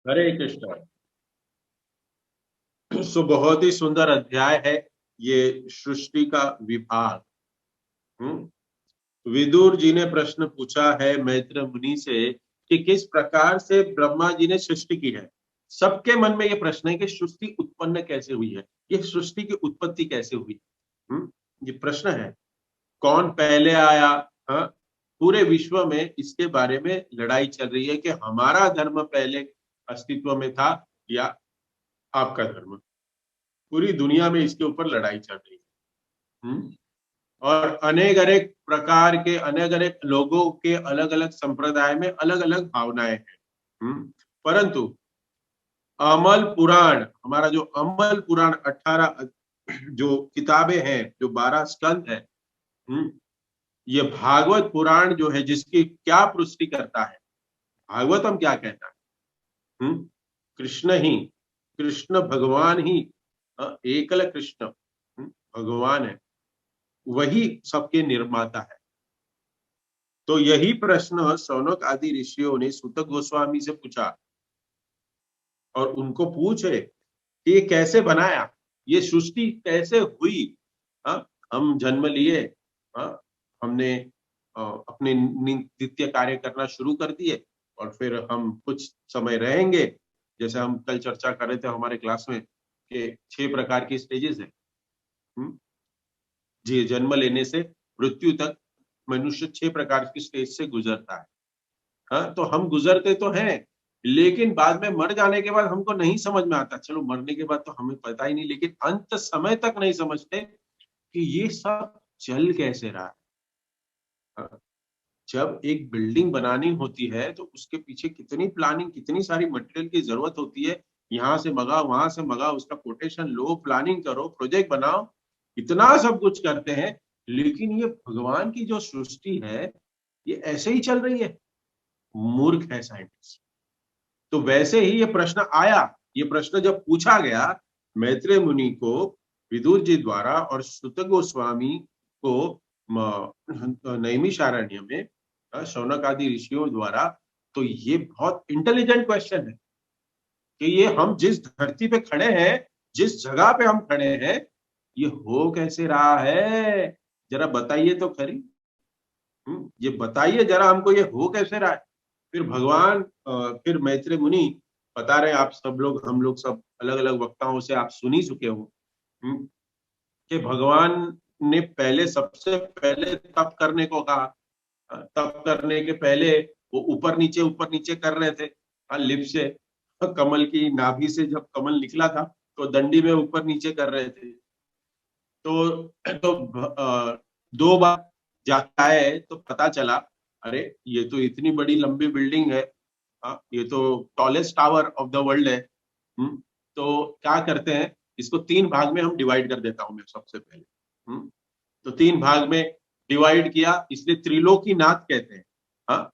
हरे कृष्ण। सो बहुत ही सुंदर अध्याय है ये, सृष्टि का विभाग। विदुर जी ने प्रश्न पूछा है मैत्र मुनि से कि किस प्रकार से ब्रह्मा जी ने सृष्टि की है। सबके मन में ये प्रश्न है कि सृष्टि उत्पन्न कैसे हुई है, ये सृष्टि की उत्पत्ति कैसे हुई। ये प्रश्न है, कौन पहले आया। हाँ, पूरे विश्व में इसके बारे में लड़ाई चल रही है कि हमारा धर्म पहले अस्तित्व में था या आपका धर्म। पूरी दुनिया में इसके ऊपर लड़ाई चल रही है। और अनेक अनेक प्रकार के अनेक अनेक लोगों के अलग अलग संप्रदाय में अलग अलग भावनाएं हैं। परंतु अमल पुराण, हमारा जो अमल पुराण 18 जो किताबें हैं, जो 12 स्कंद है, ये भागवत पुराण जो है जिसकी क्या पुष्टि करता है, भागवतम क्या कहता है। कृष्ण ही, कृष्ण भगवान ही, एकल कृष्ण भगवान है, वही सबके निर्माता है। तो यही प्रश्न सौनक आदि ऋषियों ने सूत गोस्वामी से पूछा और उनको पूछे कि ये कैसे बनाया, ये सृष्टि कैसे हुई। हम जन्म लिए, हमने अपने नित्य कार्य करना शुरू कर दिए और फिर हम कुछ समय रहेंगे। जैसे हम कल चर्चा कर रहे थे हमारे क्लास में कि 6 प्रकार की स्टेजेस है। जी, जन्म लेने से मृत्यु तक मनुष्य 6 प्रकार की स्टेज से गुजरता है। हाँ, तो हम गुजरते तो हैं, लेकिन बाद में मर जाने के बाद हमको नहीं समझ में आता। चलो मरने के बाद तो हमें पता ही नहीं, लेकिन अंत समय तक नहीं समझते कि ये सब चल कैसे रहा है। हाँ, जब एक बिल्डिंग बनानी होती है तो उसके पीछे कितनी प्लानिंग, कितनी सारी मटेरियल की जरूरत होती है। यहाँ से मंगाओ, वहां से मंगाओ, उसका कोटेशन लो, प्लानिंग करो, प्रोजेक्ट बनाओ, इतना सब कुछ करते हैं। लेकिन ये भगवान की जो सृष्टि है, ये ऐसे ही चल रही है। मूर्ख है साइंटिस्ट। तो वैसे ही ये प्रश्न आया। ये प्रश्न जब पूछा गया मैत्रेय मुनि को विदुर जी द्वारा और सुत गोस्वामी को नैमिषारण्य में शौनक आदि ऋषियों द्वारा, तो ये बहुत इंटेलिजेंट क्वेश्चन है कि ये हम जिस धरती पे खड़े हैं, जिस जगह पे हम खड़े हैं, ये हो कैसे रहा है, जरा बताइए तो खरी। ये बताइए जरा हमको, ये हो कैसे रहा है। फिर भगवान, फिर मैत्रेय मुनि बता रहे, आप सब लोग, हम लोग सब अलग अलग वक्ताओं से आप सुन ही चुके हो कि भगवान ने पहले, सबसे पहले तप करने को कहा। तप करने के पहले वो ऊपर नीचे कर रहे थे, लिप से, कमल की नाभि से जब कमल निकला था तो दंडी में ऊपर नीचे कर रहे थे। तो 2 बार जाके आए तो पता चला, अरे ये तो इतनी बड़ी लंबी बिल्डिंग है। ये तो tallest tower of the world है। तो क्या करते हैं, इसको 3 भाग में हम डिवाइड कर देता हूं मैं सबसे पहले। तो 3 भाग में डिवाइड किया, इसलिए त्रिलोकीनाथ कहते हैं। हाँ,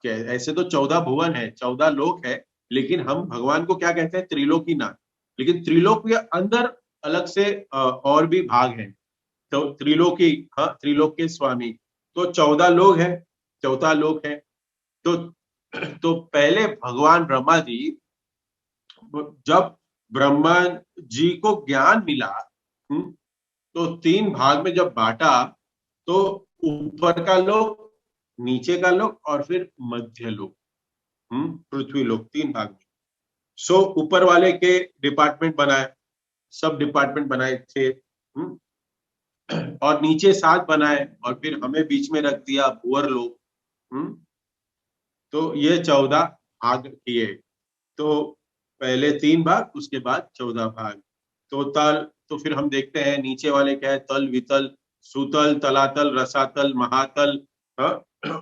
ऐसे तो 14 भुवन है, 14 लोक है, लेकिन हम भगवान को क्या कहते हैं, त्रिलोकीनाथ। लेकिन त्रिलोक के अंदर अलग से और भी भाग हैं। तो त्रिलोकी, हाँ, त्रिलोक के स्वामी। तो 14 लोग हैं, 14 लोग हैं। तो पहले भगवान ब्रह्मा जी, जब ब्रह्मा जी को ज्ञान मिला, तो 3 भाग में जब बांटा, तो ऊपर का लोक, नीचे का लोक और फिर मध्य लोक, पृथ्वी लोक, 3 भाग में। सो ऊपर वाले के डिपार्टमेंट बनाए, सब डिपार्टमेंट बनाए थे। और नीचे 7 बनाए और फिर हमें बीच में रख दिया भूअर लोक। तो ये 14 भाग किए। तो पहले 3 भाग, उसके बाद 14 भाग। तो तल, तो फिर हम देखते हैं नीचे वाले क्या है, तल, वितल, सुतल, तलातल, रसातल, महातल।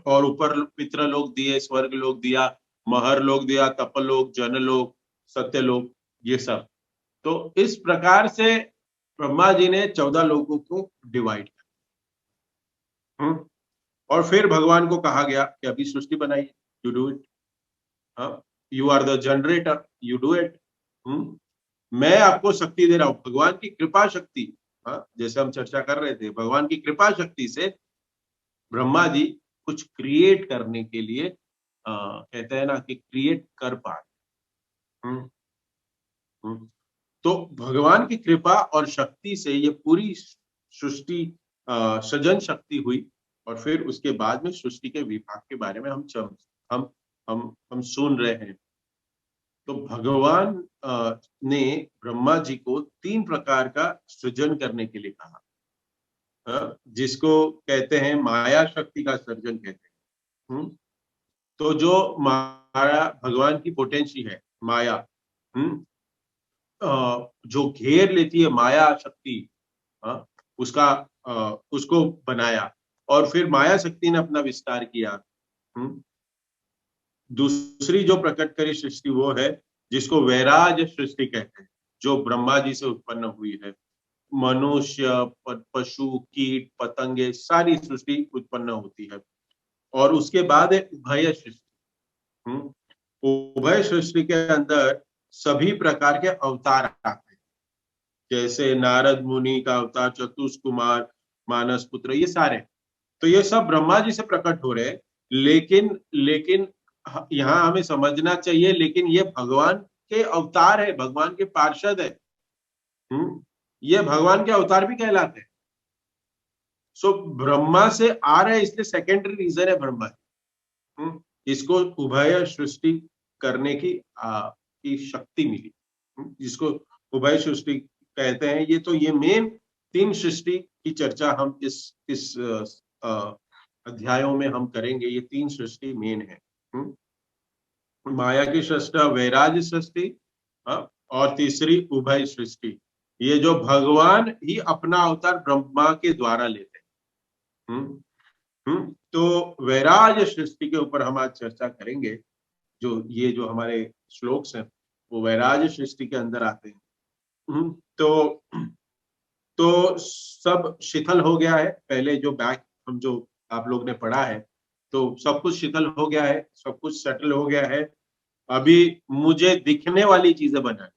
और ऊपर पितृ लोग दिए, स्वर्ग लोग दिया, महर लोग दिया, तपलोक, जनलोक, सत्यलोक, ये सब। तो इस प्रकार से ब्रह्मा जी ने 14 लोगों को डिवाइड किया। और फिर भगवान को कहा गया कि अभी सृष्टि बनाइए, you do it. You are the generator, you do it. मैं आपको शक्ति दे रहा हूं, भगवान की कृपा शक्ति। जैसे हम चर्चा कर रहे थे, भगवान की कृपा शक्ति से ब्रह्मा जी कुछ क्रिएट करने के लिए कहते हैं ना कि क्रिएट कर पाए। हम्म, हम्म। तो भगवान की कृपा और शक्ति से ये पूरी सृष्टि सृजन शक्ति हुई। और फिर उसके बाद में सृष्टि के विभाग के बारे में हम हम सुन रहे हैं। तो भगवान ने ब्रह्मा जी को 3 प्रकार का सृजन करने के लिए कहा। जिसको कहते हैं माया शक्ति का सृजन कहते हैं। तो जो माया भगवान की पोटेंसी है, माया, हम्म, जो घेर लेती है माया शक्ति, उसका उसको बनाया। और फिर माया शक्ति ने अपना विस्तार किया। हम्म, दूसरी जो प्रकट करी सृष्टि वो है जिसको वैराज सृष्टि कहते हैं, जो ब्रह्मा जी से उत्पन्न हुई है। मनुष्य, पशु, कीट, पतंगे, सारी सृष्टि उत्पन्न होती है। और उसके बाद है उभय सृष्टि। उभय सृष्टि के अंदर सभी प्रकार के अवतार आते हैं, जैसे नारद मुनि का अवतार, चतुष कुमार, मानस पुत्र, ये सारे। तो ये सब ब्रह्मा जी से प्रकट हो रहे हैं। लेकिन लेकिन यहाँ हमें समझना चाहिए, लेकिन ये भगवान के अवतार है, भगवान के पार्षद है। ये भगवान के अवतार भी कहलाते हैं। सो ब्रह्मा से आ रहे, इसलिए सेकेंडरी रीजन है ब्रह्मा। इसको उभय सृष्टि करने की शक्ति मिली, जिसको उभय सृष्टि कहते हैं। ये तो ये मेन 3 सृष्टि की चर्चा हम इस अध्यायों में हम करेंगे। ये 3 सृष्टि मेन है। माया की सृष्टि, वैराज सृष्टि, और तीसरी उभय सृष्टि। ये जो भगवान ही अपना अवतार ब्रह्मा के द्वारा लेते हैं। तो वैराज सृष्टि के ऊपर हम आज चर्चा करेंगे। जो हमारे श्लोक्स हैं वो वैराज सृष्टि के अंदर आते हैं। तो सब शिथिल हो गया है। पहले जो बैक हम जो आप लोग ने पढ़ा है, तो सब कुछ शिथिल हो गया है, सब कुछ सेटल हो गया है। अभी मुझे दिखने वाली चीजें बनानी,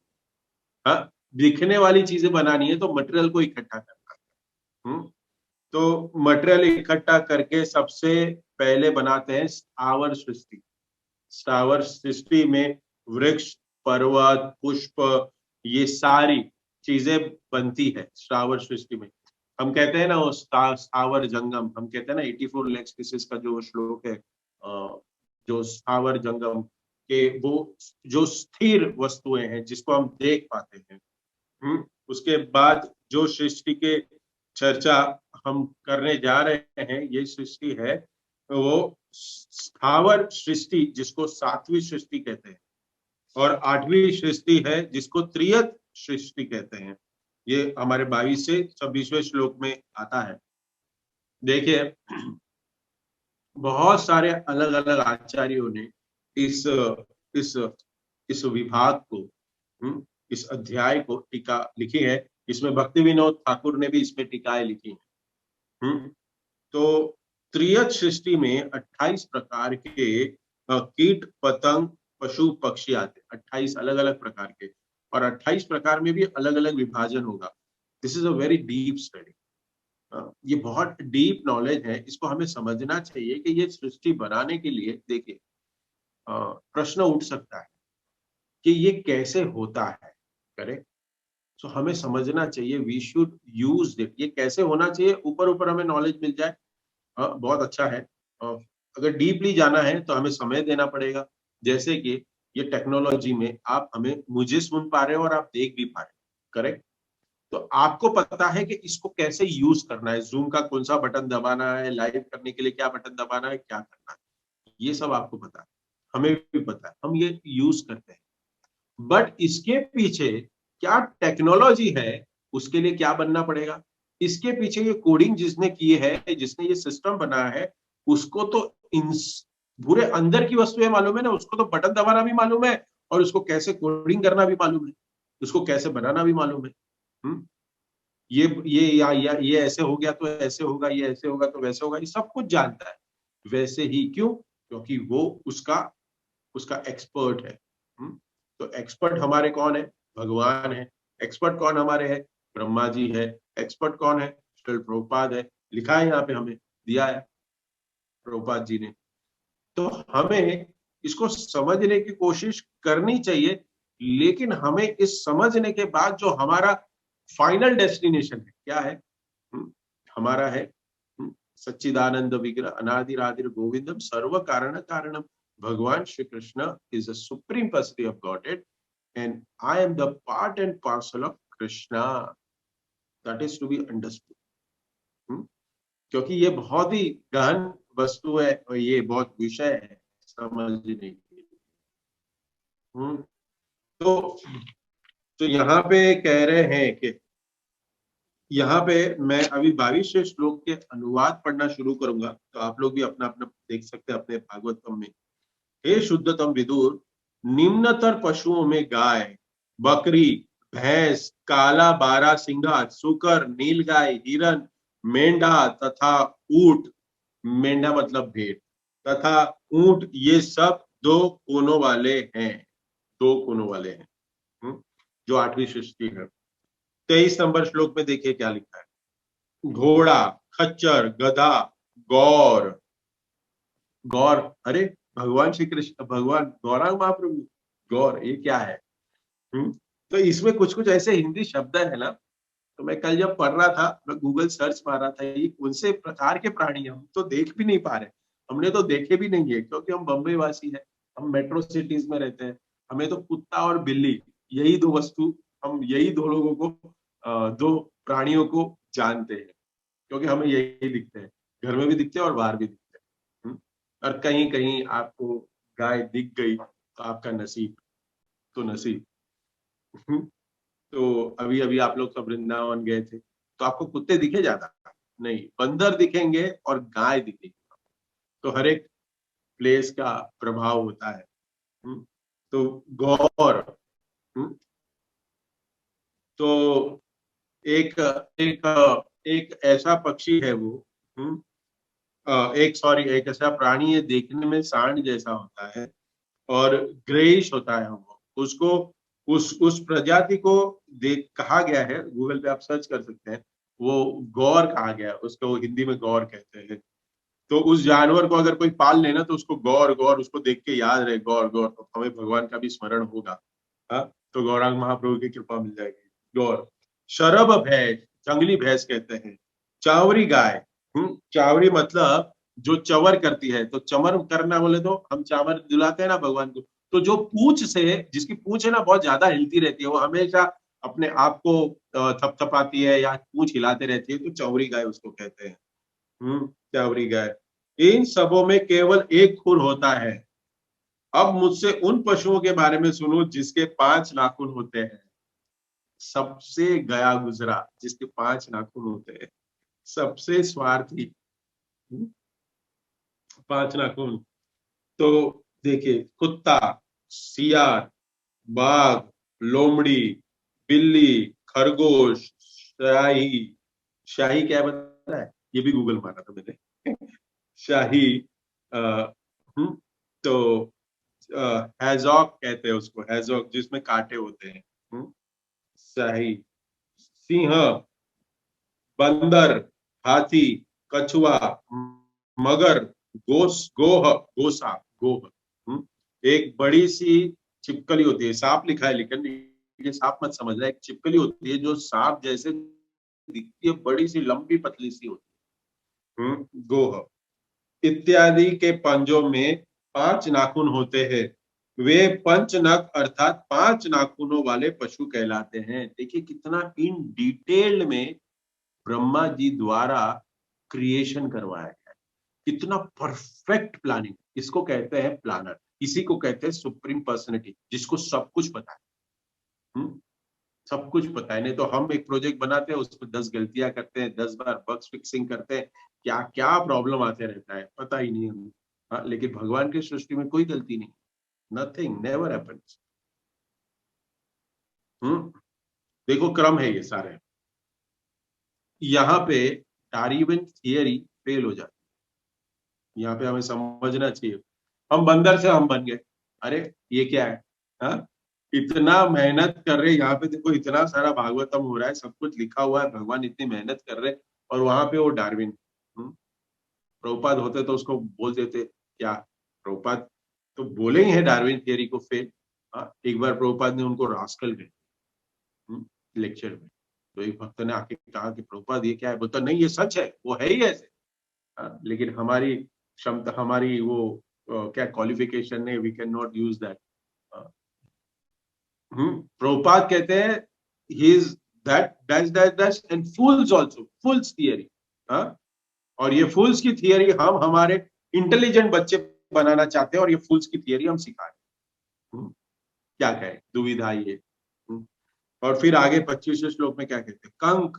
हाँ, दिखने वाली चीजें बनानी है, तो मटेरियल को इकट्ठा करना है। तो मटेरियल इकट्ठा करके सबसे पहले बनाते हैं स्थावर सृष्टि। स्थावर सृष्टि में वृक्ष, पर्वत, पुष्प, ये सारी चीजें बनती है स्थावर सृष्टि में। हम कहते हैं ना वो स्थावर जंगम, हम कहते हैं ना 84 लाख स्पीसीज का जो श्लोक है, जो स्थावर जंगम के, वो जो स्थिर वस्तुएं हैं जिसको हम देख पाते हैं। उसके बाद जो सृष्टि के चर्चा हम करने जा रहे हैं, ये सृष्टि है वो स्थावर सृष्टि, जिसको 7वीं सृष्टि कहते हैं। और 8वीं सृष्टि है जिसको त्रियत सृष्टि कहते हैं। ये हमारे 22 से 26वें श्लोक में आता है। देखिए, बहुत सारे अलग अलग आचार्यों ने इस इस इस विभाग को, इस अध्याय को टीका लिखी है। इसमें भक्ति विनोद ठाकुर ने भी इसमें टीकाएं लिखी हैं। तो त्रियत सृष्टि में 28 प्रकार के कीट, पतंग, पशु, पक्षी आते हैं। 28 अलग अलग प्रकार के, और 28 प्रकार में भी अलग अलग विभाजन होगा। This is a very deep study. ये बहुत डीप नॉलेज है। इसको हमें समझना चाहिए कि ये सृष्टि बनाने के लिए, देखिए, प्रश्न उठ सकता है कि ये कैसे होता है, करेक्ट। सो हमें समझना चाहिए, वी शुड यूज इट। ये कैसे होना चाहिए, ऊपर ऊपर हमें नॉलेज मिल जाए, बहुत अच्छा है। अगर डीपली जाना है तो हमें समय देना पड़ेगा। जैसे कि ये टेक्नोलॉजी में आप मुझे सुन पा रहे हो और आप देख भी पा रहे हो, करेक्ट। तो आपको पता है कि इसको कैसे यूज करना है, जूम का कौन सा बटन दबाना है, लाइव करने के लिए क्या बटन दबाना है, क्या करना है, ये सब आपको पता है, हमें भी पता है, हम ये यूज करते हैं। बट इसके पीछे क्या टेक्नोलॉजी है, उसके लिए क्या बनना पड़ेगा। इसके पीछे ये कोडिंग जिसने की है, जिसने ये सिस्टम बनाया है, उसको तो इन पूरे अंदर की वस्तुएं मालूम है ना। उसको तो बटन दबाना भी मालूम है, और उसको कैसे कोडिंग करना भी मालूम है, उसको कैसे बनाना भी मालूम है। ये ऐसे हो गया तो ऐसे होगा, ये ऐसे होगा तो वैसे होगा, ये सब कुछ जानता है। वैसे ही क्यों? क्योंकि वो उसका उसका एक्सपर्ट है। तो एक्सपर्ट हमारे कौन है? भगवान है। एक्सपर्ट कौन हमारे है? ब्रह्मा जी है। एक्सपर्ट कौन है? श्रील प्रभुपाद है। लिखा है यहाँ पे, हमें दिया है प्रभुपाद जी ने। तो हमें इसको समझने की कोशिश करनी चाहिए लेकिन हमें इस समझने के बाद जो हमारा फाइनल डेस्टिनेशन है क्या है, हमारा है सच्चिदानंद विग्रह अनादिरादिर गोविंदम सर्व कारण कारणम, भगवान Shri Krishna is a supreme personality of Godhead and I am the part and parcel of Krishna, that is to be understood. क्योंकि ये बहुत ही गहन वस्तु है और ये बहुत विषय है समझने के लिए। तो यहाँ पे कह रहे हैं कि यहाँ पे मैं अभी 22वें श्लोक के अनुवाद पढ़ना शुरू करूंगा, तो आप लोग भी अपना अपना देख सकते हैं अपने भागवतम में। हे शुद्धतम विदुर, निम्नतर पशुओं में गाय, बकरी, भैंस, काला बारहसिंगा, सुकर, नीलगाय, हिरन, मेंढा तथा ऊंट, मेंढा मतलब भेड़, तथा ऊंट, ये सब दो कोनों वाले हैं, दो कोनों वाले हैं। जो 8वीं सृष्टि है। 23 नंबर श्लोक में देखिए क्या लिखा है। घोड़ा, खच्चर, गधा, गौर, गौर, अरे भगवान श्री कृष्ण, भगवान गौरांग महाप्रभु, गौर ये क्या है? तो इसमें कुछ कुछ ऐसे हिंदी शब्द है ना, तो मैं कल जब पढ़ रहा था, मैं गूगल सर्च मार रहा था, ये कौन से प्रकार के प्राणी हम तो देख भी नहीं पा रहे, हमने तो देखे भी नहीं है, क्योंकि हम बम्बई वासी है, हम मेट्रो सिटीज में रहते हैं, हमें तो कुत्ता और बिल्ली, यही दो वस्तु, हम यही दो लोगों को, दो प्राणियों को जानते हैं, क्योंकि हमें यही दिखते हैं, घर में भी दिखते हैं और बाहर भी दिखते हैं। और कहीं कहीं आपको गाय दिख गई तो आपका नसीब, तो नसीब। तो अभी अभी आप लोग सब वृंदावन गए थे, तो आपको कुत्ते दिखे ज्यादा? नहीं, बंदर दिखेंगे और गाय दिखेगी। तो हर एक प्लेस का प्रभाव होता है। तो गौर, तो एक एक एक ऐसा पक्षी है वो, एक ऐसा प्राणी है, देखने में सांड जैसा होता है और ग्रेइश होता है वो, उसको उस प्रजाति को देख कहा गया है, गूगल पे आप सर्च कर सकते हैं, वो गौर कहा गया है उसको, हिंदी में गौर कहते हैं। तो उस जानवर को अगर कोई पाल लेना तो उसको गौर गौर, उसको देख के याद रहे गौर गौर, तो हमें भगवान का भी स्मरण होगा। हाँ, तो गौरांग महाप्रभु की कृपा मिल जाएगी। गौर, शरभ भैंस, जंगली भैंस कहते हैं। चावरी गाय, चावरी मतलब जो चवर करती है, तो चमर करना बोले तो हम चावल दिलाते हैं ना भगवान को, तो जो पूंछ से, जिसकी पूंछ है ना बहुत ज्यादा हिलती रहती है, वो हमेशा अपने आप को थपथपाती है या पूंछ हिलाते रहती है, तो चौरी गाय उसको कहते हैं। चावरी गाय। इन सबों में केवल एक खुर होता है। अब मुझसे उन पशुओं के बारे में सुनो जिसके 5 नाखून होते हैं। सबसे गया गुजरा जिसके 5 नाखून होते हैं, सबसे स्वार्थी, 5 नाखून। तो देखिए, कुत्ता, सियार, बाघ, लोमड़ी, बिल्ली, खरगोश, शाही, शाही क्या बता है, ये भी गूगल मारा था मैंने। शाही, आ, तो हैजॉक कहते हैं उसको, हैजॉक जिसमें कांटे होते हैं। शाही, सिंह, बंदर, हाथी, कछुआ, मगर, गोसा, गोह, एक बड़ी सी छिपकली होती है, सांप लिखा है लेकिन ये सांप मत समझना, एक छिपकली होती है जो सांप जैसे दिखती है, बड़ी सी लंबी पतली सी होती है, गोह इत्यादि के पंजों में 5 नाखून होते हैं। वे पंचनख अर्थात 5 नाखूनों वाले पशु कहलाते हैं। देखिए कितना इन डिटेल में ब्रह्मा जी द्वारा क्रिएशन करवाया है, कितना परफेक्ट प्लानिंग, इसको कहते हैं प्लानर, इसी को कहते हैं सुप्रीम पर्सनैलिटी, जिसको सब कुछ पता है। सब कुछ पता है, नहीं तो हम एक प्रोजेक्ट बनाते हैं उसमें 10 गलतियां करते हैं, 10 बार बग्स फिक्सिंग करते हैं, क्या क्या प्रॉब्लम आते रहता है पता ही नहीं हमें। हाँ, लेकिन भगवान की सृष्टि में कोई गलती नहीं, नथिंग नेवर हैपेंस। देखो क्रम है ये सारे, यहाँ पे डार्विन थियरी फेल हो जाती है, यहाँ पे हमें समझना चाहिए। हम बंदर से हम बन गए, अरे ये क्या है? हाँ, इतना मेहनत कर रहे, यहाँ पे देखो इतना सारा भागवतम हो रहा है, सब कुछ लिखा हुआ है, भगवान इतनी मेहनत कर रहे, और वहां पे वो डार्विन। प्रभुपाद होते तो उसको बोल देते क्या, प्रभुपाद तो बोले ही है डार्विन थियरी को फेल। एक बार प्रभुपाद ने उनको रास्कल कहे लेक्चर में, तो एक भक्त ने आके कहा कि प्रभुपाद ये क्या है, बोलता नहीं ये सच है, वो है ही ऐसे। लेकिन हमारी क्षमता, हमारी वो क्या क्वालिफिकेशन है, we can not use that. Prabhupada कहते हैं he is that dash dash dash and fools also, fools theory. और ये फूल्स की थियरी हम हमारे इंटेलिजेंट बच्चे बनाना चाहते हैं, और ये फूल्स की थियरी हम सिखा रहे हैं। क्या कहें, दुविधा ये। और फिर आगे 25वें श्लोक में क्या कहते हैं, कंक,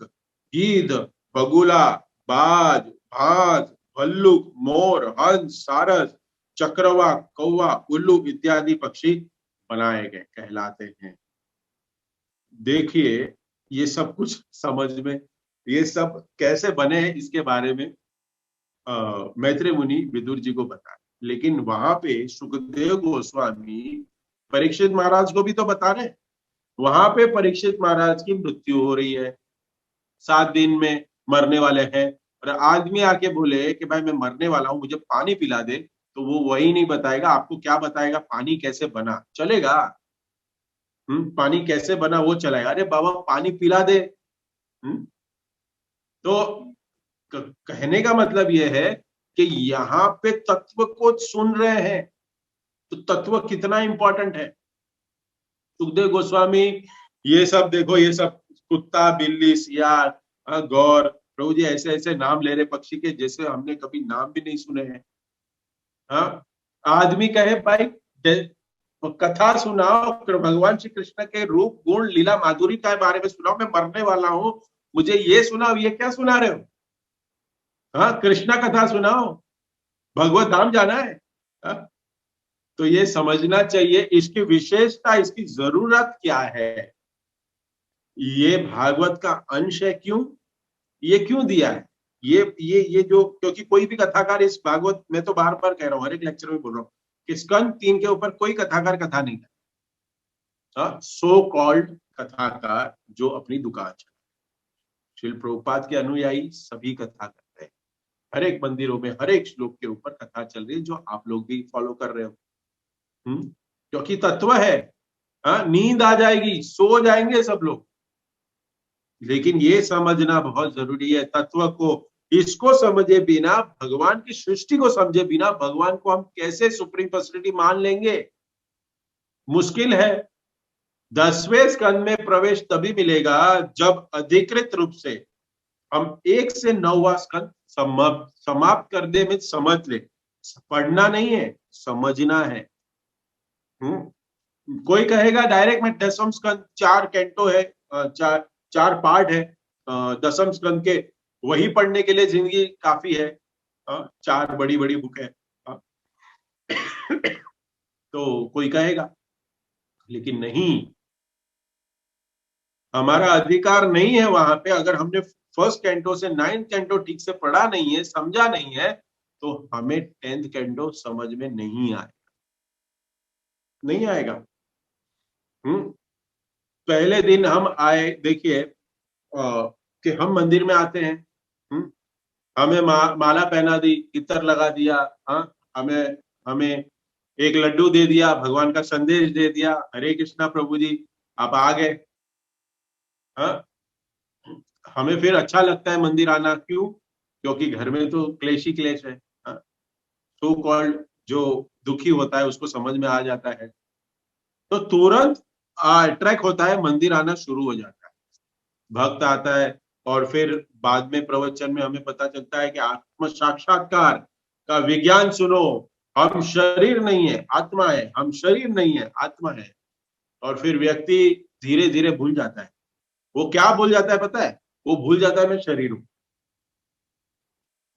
गीध, बगुला, बाज, भाज, भल्लुक, मोर, हंस, सारस, चक्रवा, कौवा, उल्लू इत्यादि पक्षी बनाए गए कहलाते हैं। देखिए ये सब कुछ समझ में, ये सब कैसे बने हैं इसके बारे में मैत्रेय मुनि विदुर जी को बता, लेकिन वहां पे सुखदेव गोस्वामी परीक्षित महाराज को भी तो बता रहे। वहां पे परीक्षित महाराज की मृत्यु हो रही है, 7 दिन में मरने वाले हैं, और आदमी आके बोले कि भाई मैं मरने वाला हूं, मुझे पानी पिला दे, तो वो वही नहीं बताएगा आपको, क्या बताएगा, पानी कैसे बना, चलेगा? पानी कैसे बना वो चलाएगा, अरे बाबा पानी पिला दे। तो कहने का मतलब यह है कि यहाँ पे तत्व को सुन रहे हैं, तो तत्व कितना इंपॉर्टेंट है। सुखदेव गोस्वामी ये सब देखो, ये सब कुत्ता, बिल्ली, सियार, गौर, प्रभु जी ऐसे ऐसे नाम ले रहे पक्षी के, जैसे हमने कभी नाम भी नहीं सुने हैं। हाँ, आदमी कहे भाई कथा सुनाओ, भगवान श्री कृष्ण के रूप, गुण, लीला, माधुरी के बारे में सुनाओ, मैं मरने वाला हूं, मुझे ये सुनाओ, ये क्या सुना रहे हो? हाँ, कृष्णा कथा सुनाओ, भगवत धाम जाना है। हाँ? तो ये समझना चाहिए इसकी विशेषता, इसकी जरूरत क्या है, ये भागवत का अंश है, क्यों, ये क्यों दिया है, ये जो, क्योंकि कोई भी कथाकार इस भागवत में, तो बार बार कह रहा हूं, हर एक लेक्चर में बोल रहा हूँ कि स्कंद 3 के ऊपर कोई कथाकार कथा नहीं है, सो कॉल्ड कथाकार जो अपनी दुकान चला। श्रील प्रभुपाद के अनुयायी सभी कथा करते हैं, हर एक मंदिरों में हर एक श्लोक के ऊपर कथा चल रही है, जो आप लोग भी फॉलो कर रहे हो। क्योंकि तत्व है। नींद आ जाएगी, सो जाएंगे सब लोग, लेकिन ये समझना बहुत जरूरी है तत्व को। इसको समझे बिना, भगवान की सृष्टि को समझे बिना, भगवान को हम कैसे सुप्रीम पर्सनैलिटी मान लेंगे? मुश्किल है। 10वें स्कंद में प्रवेश तभी मिलेगा जब अधिकृत रूप से हम 1 से 9वां स्कंद समाप्त कर दे, में समझ ले। पढ़ना नहीं है, समझना है। कोई कहेगा डायरेक्ट मैं 10वां स्कंद, 4 कैंटो है, 4 पार्ट है 10वें स्कंद के, वही पढ़ने के लिए जिंदगी काफी है, 4 बड़ी बड़ी बुक है। तो कोई कहेगा, लेकिन नहीं, हमारा अधिकार नहीं है वहां पे। अगर हमने 1st कैंटो से 9th कैंटो ठीक से पढ़ा नहीं है, समझा नहीं है, तो हमें 10th कैंटो समझ में नहीं आएगा, नहीं आएगा। पहले दिन हम आए, देखिए कि हम मंदिर में आते हैं, हमें माला पहना दी, इत्र लगा दिया, हमें हमें एक लड्डू दे दिया, भगवान का संदेश दे दिया, हरे कृष्णा प्रभु जी आप आ गए। हमें फिर अच्छा लगता है मंदिर आना, क्यों? क्योंकि घर में तो क्लेश ही क्लेश है। सो कॉल्ड जो दुखी होता है उसको समझ में आ जाता है, तो तुरंत अट्रैक्ट होता है, मंदिर आना शुरू हो जाता है, भक्त आता है। और फिर बाद में प्रवचन में हमें पता चलता है कि आत्म साक्षात्कार का विज्ञान सुनो, हम शरीर नहीं है आत्मा है, हम शरीर नहीं है आत्मा है। और फिर व्यक्ति धीरे धीरे भूल जाता है। वो क्या भूल जाता है पता है? वो भूल जाता है मैं शरीर हूं।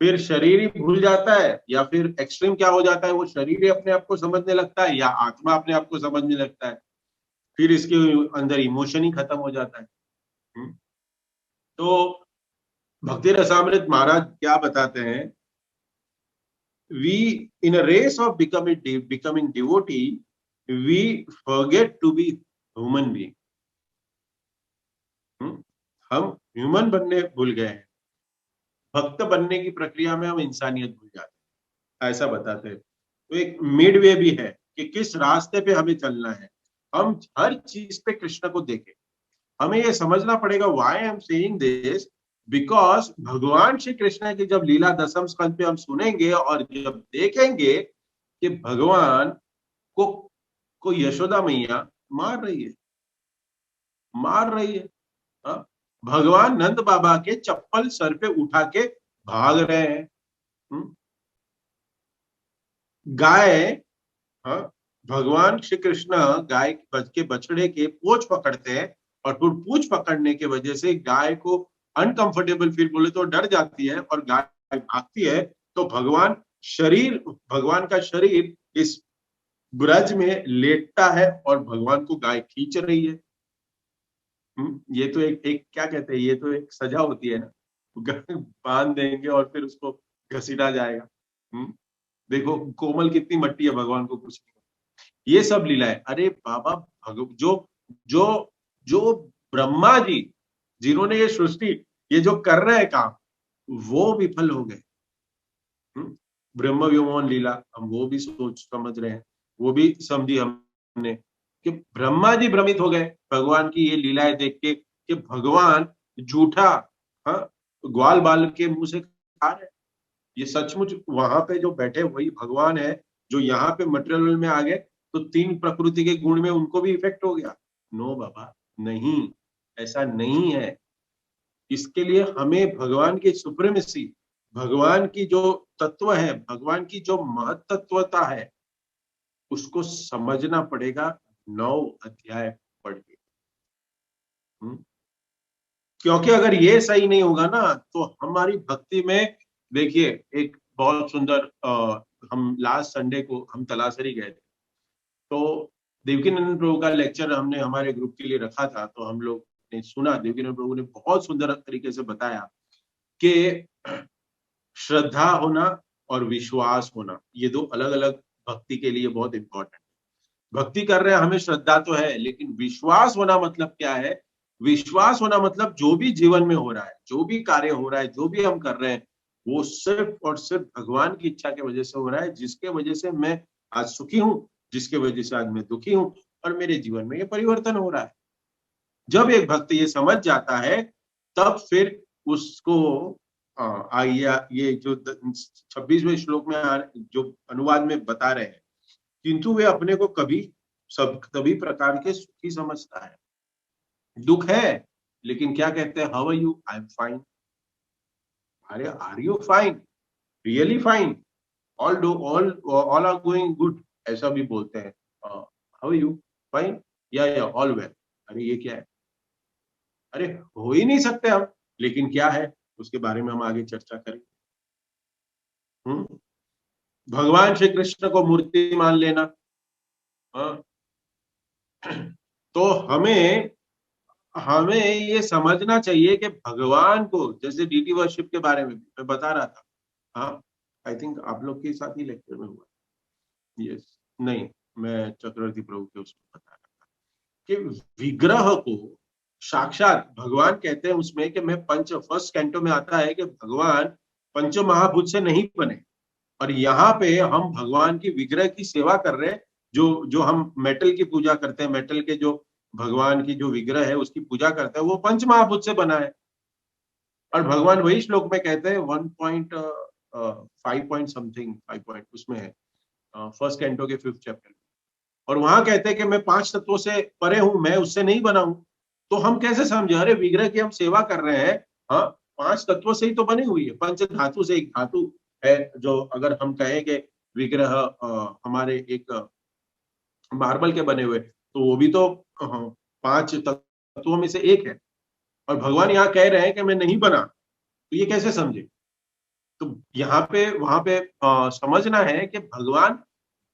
फिर शरीर ही भूल जाता है, या फिर एक्सट्रीम क्या हो जाता है, वो शरीर ही अपने आप को समझने लगता है, या आत्मा अपने आप को समझने लगता है। फिर इसके अंदर इमोशन ही खत्म हो जाता है। तो भक्ति रसामृत महाराज क्या बताते हैं, we in a race of becoming devotee we forget to be human being. हम ह्यूमन बनने भूल गए हैं, भक्त बनने की प्रक्रिया में हम इंसानियत भूल जाते हैं, ऐसा बताते हैं। तो एक मिड वे भी है कि किस रास्ते पे हमें चलना है। हम हर चीज पे कृष्ण को देखें। हमें ये समझना पड़ेगा why I am saying this, because भगवान श्री कृष्ण की जब लीला दसम स्कंद पे हम सुनेंगे और जब देखेंगे कि भगवान को यशोदा मैया मार रही है, मार रही है। हाँ? भगवान नंद बाबा के चप्पल सर पे उठा के भाग रहे हैं। गाय, हाँ, भगवान श्री कृष्ण गाय के बछड़े के पूंछ पकड़ते हैं और फिर पूंछ पकड़ने के वजह से गाय को अनकंफर्टेबल फील, बोले तो डर जाती है और गाय भागती है। तो भगवान का शरीर इस ब्रज में लेटता है और भगवान को गाय खींच रही है। ये तो एक क्या कहते हैं, ये तो एक सजा होती है ना, बांध देंगे और फिर उसको घसीटा जाएगा। देखो कोमल कितनी मट्टी है, भगवान को कुछ नहीं। ये सब लीला है। अरे बाबा, जो जो जो ब्रह्मा जी जिन्होंने ये सृष्टि, ये जो कर रहे हैं काम, वो विफल हो गए। ब्रह्म व्योमोहन लीला हम वो भी सोच समझ रहे हैं, वो भी समझी हमने कि ब्रह्मा जी भ्रमित हो गए भगवान की ये लीलाएं देख के कि भगवान झूठा, हाँ, ग्वाल बाल के मुंह से खा रहे। ये सचमुच वहां पे जो बैठे वही भगवान है, जो यहाँ पे मटेरियल में आ गए तो तीन प्रकृति के गुण में उनको भी इफेक्ट हो गया। नो बाबा, नहीं, ऐसा नहीं है। इसके लिए हमें भगवान की सुप्रीमेसी, भगवान की जो तत्व है, भगवान की जो महत्वता है, उसको समझना पड़ेगा 9 अध्याय पढ़ के। क्योंकि अगर ये सही नहीं होगा ना तो हमारी भक्ति में, देखिए एक बहुत सुंदर, हम लास्ट संडे को हम तलासरी गए थे, तो देवकीनंदन प्रभु का लेक्चर हमने हमारे ग्रुप के लिए रखा था, तो हम लोग ने सुना। देवकीनंदन प्रभु ने बहुत सुंदर तरीके से बताया कि श्रद्धा होना और विश्वास होना, ये दो अलग अलग भक्ति के लिए बहुत इंपॉर्टेंट। भक्ति कर रहे हैं, हमें श्रद्धा तो है, लेकिन विश्वास होना मतलब क्या है? विश्वास होना मतलब जो भी जीवन में हो रहा है, जो भी कार्य हो रहा है, जो भी हम कर रहे हैं, वो सिर्फ और सिर्फ भगवान की इच्छा की वजह से हो रहा है, जिसके वजह से मैं आज सुखी हूँ, जिसके वजह से आज मैं दुखी हूँ, और मेरे जीवन में ये परिवर्तन हो रहा है। जब एक भक्त ये समझ जाता है, तब फिर उसको ये जो 26वें श्लोक में जो अनुवाद में बता रहे हैं, किंतु वे अपने को सभी प्रकार के सुखी समझता है। दुख है, लेकिन क्या कहते हैं? How are you? I am fine. अरे are you fine? Really fine? All are going good, ऐसा भी बोलते हैं। How are you? फाइन? या ऑल वेल। अरे ये क्या है? अरे हो ही नहीं सकते हम, लेकिन क्या है उसके बारे में हम आगे चर्चा करेंगे। भगवान श्री कृष्ण को मूर्ति मान लेना, हाँ, तो हमें हमें ये समझना चाहिए कि भगवान को, जैसे डीटी वर्शिप के बारे में मैं बता रहा था, हाँ, आई थिंक आप लोग के साथ ही लेक्चर में हुआ। यस, नहीं, मैं चक्रवर्ती प्रभु के उसको बता रहा था कि विग्रह को साक्षात भगवान कहते हैं उसमें कि मैं फर्स्ट कैंटो में आता है कि भगवान पंच महाभूत से नहीं बने, और यहाँ पे हम भगवान की विग्रह की सेवा कर रहे हैं। जो जो हम मेटल की पूजा करते हैं, मेटल के जो भगवान की जो विग्रह है उसकी पूजा करते हैं, वो पंच महाभूत से बना है। और भगवान वही श्लोक में कहते हैं 1.5 पॉइंट समथिंग, 5 पॉइंट उसमें है, फर्स्ट कैंटो के 5th चैप्टर। और वहां कहते हैं कि मैं 5 तत्वों से परे हूं, मैं उससे नहीं बना हूं। तो हम कैसे समझे? अरे विग्रह की हम सेवा कर रहे हैं, हाँ, 5 तत्वों से ही तो बनी हुई है, पंच धातु से एक धातु है। जो अगर हम कहें कि विग्रह हमारे एक मार्बल के बने हुए, तो वो भी तो 5 तत्वों में से एक है। और भगवान यहाँ कह रहे हैं कि मैं नहीं बना, तो ये कैसे समझे? तो यहाँ पे वहां पे समझना है कि भगवान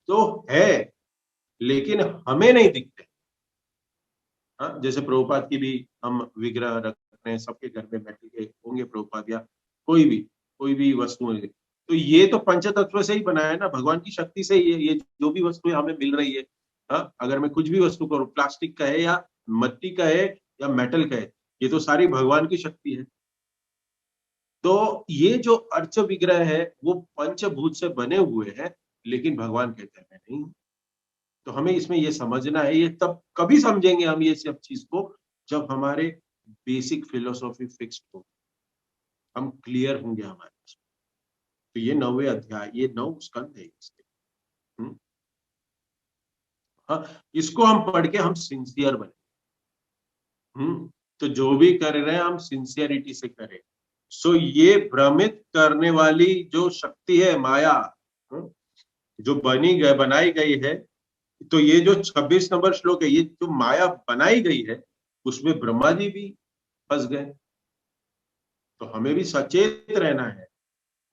तो है, लेकिन हमें नहीं दिखते। हाँ, जैसे प्रभुपाद की भी हम विग्रह रख रहे हैं, सबके घर में बैठे के होंगे प्रभुपाद, या कोई भी वस्तु है, तो ये तो पंच तत्व से ही बना है ना, भगवान की शक्ति से ही है। ये जो भी वस्तु हमें मिल रही है, हाँ, अगर मैं कुछ भी वस्तु करूँ, प्लास्टिक का है या मिट्टी का है या मेटल का है, ये तो सारी भगवान की शक्ति है। तो ये जो अर्च विग्रह है वो पंचभूत से बने हुए हैं, लेकिन भगवान कहते हैं मैं नहीं हूं। तो हमें इसमें ये समझना है, ये तब कभी समझेंगे हम ये सब चीज को जब हमारे बेसिक फिलोसॉफी फिक्स्ड हो, हम क्लियर होंगे हमारे। तो ये 9वें अध्याय, ये 9 स्कंद है इसके। हाँ, इसको हम पढ़ के हम सिंसियर बने। तो जो भी कर रहे हैं हम सिंसियरिटी से करें। सो ये भ्रमित करने वाली जो शक्ति है माया, जो बनाई गई है, तो ये जो 26 नंबर श्लोक है, ये जो माया बनाई गई है उसमें ब्रह्मा जी भी फंस गए। तो हमें भी सचेत रहना है।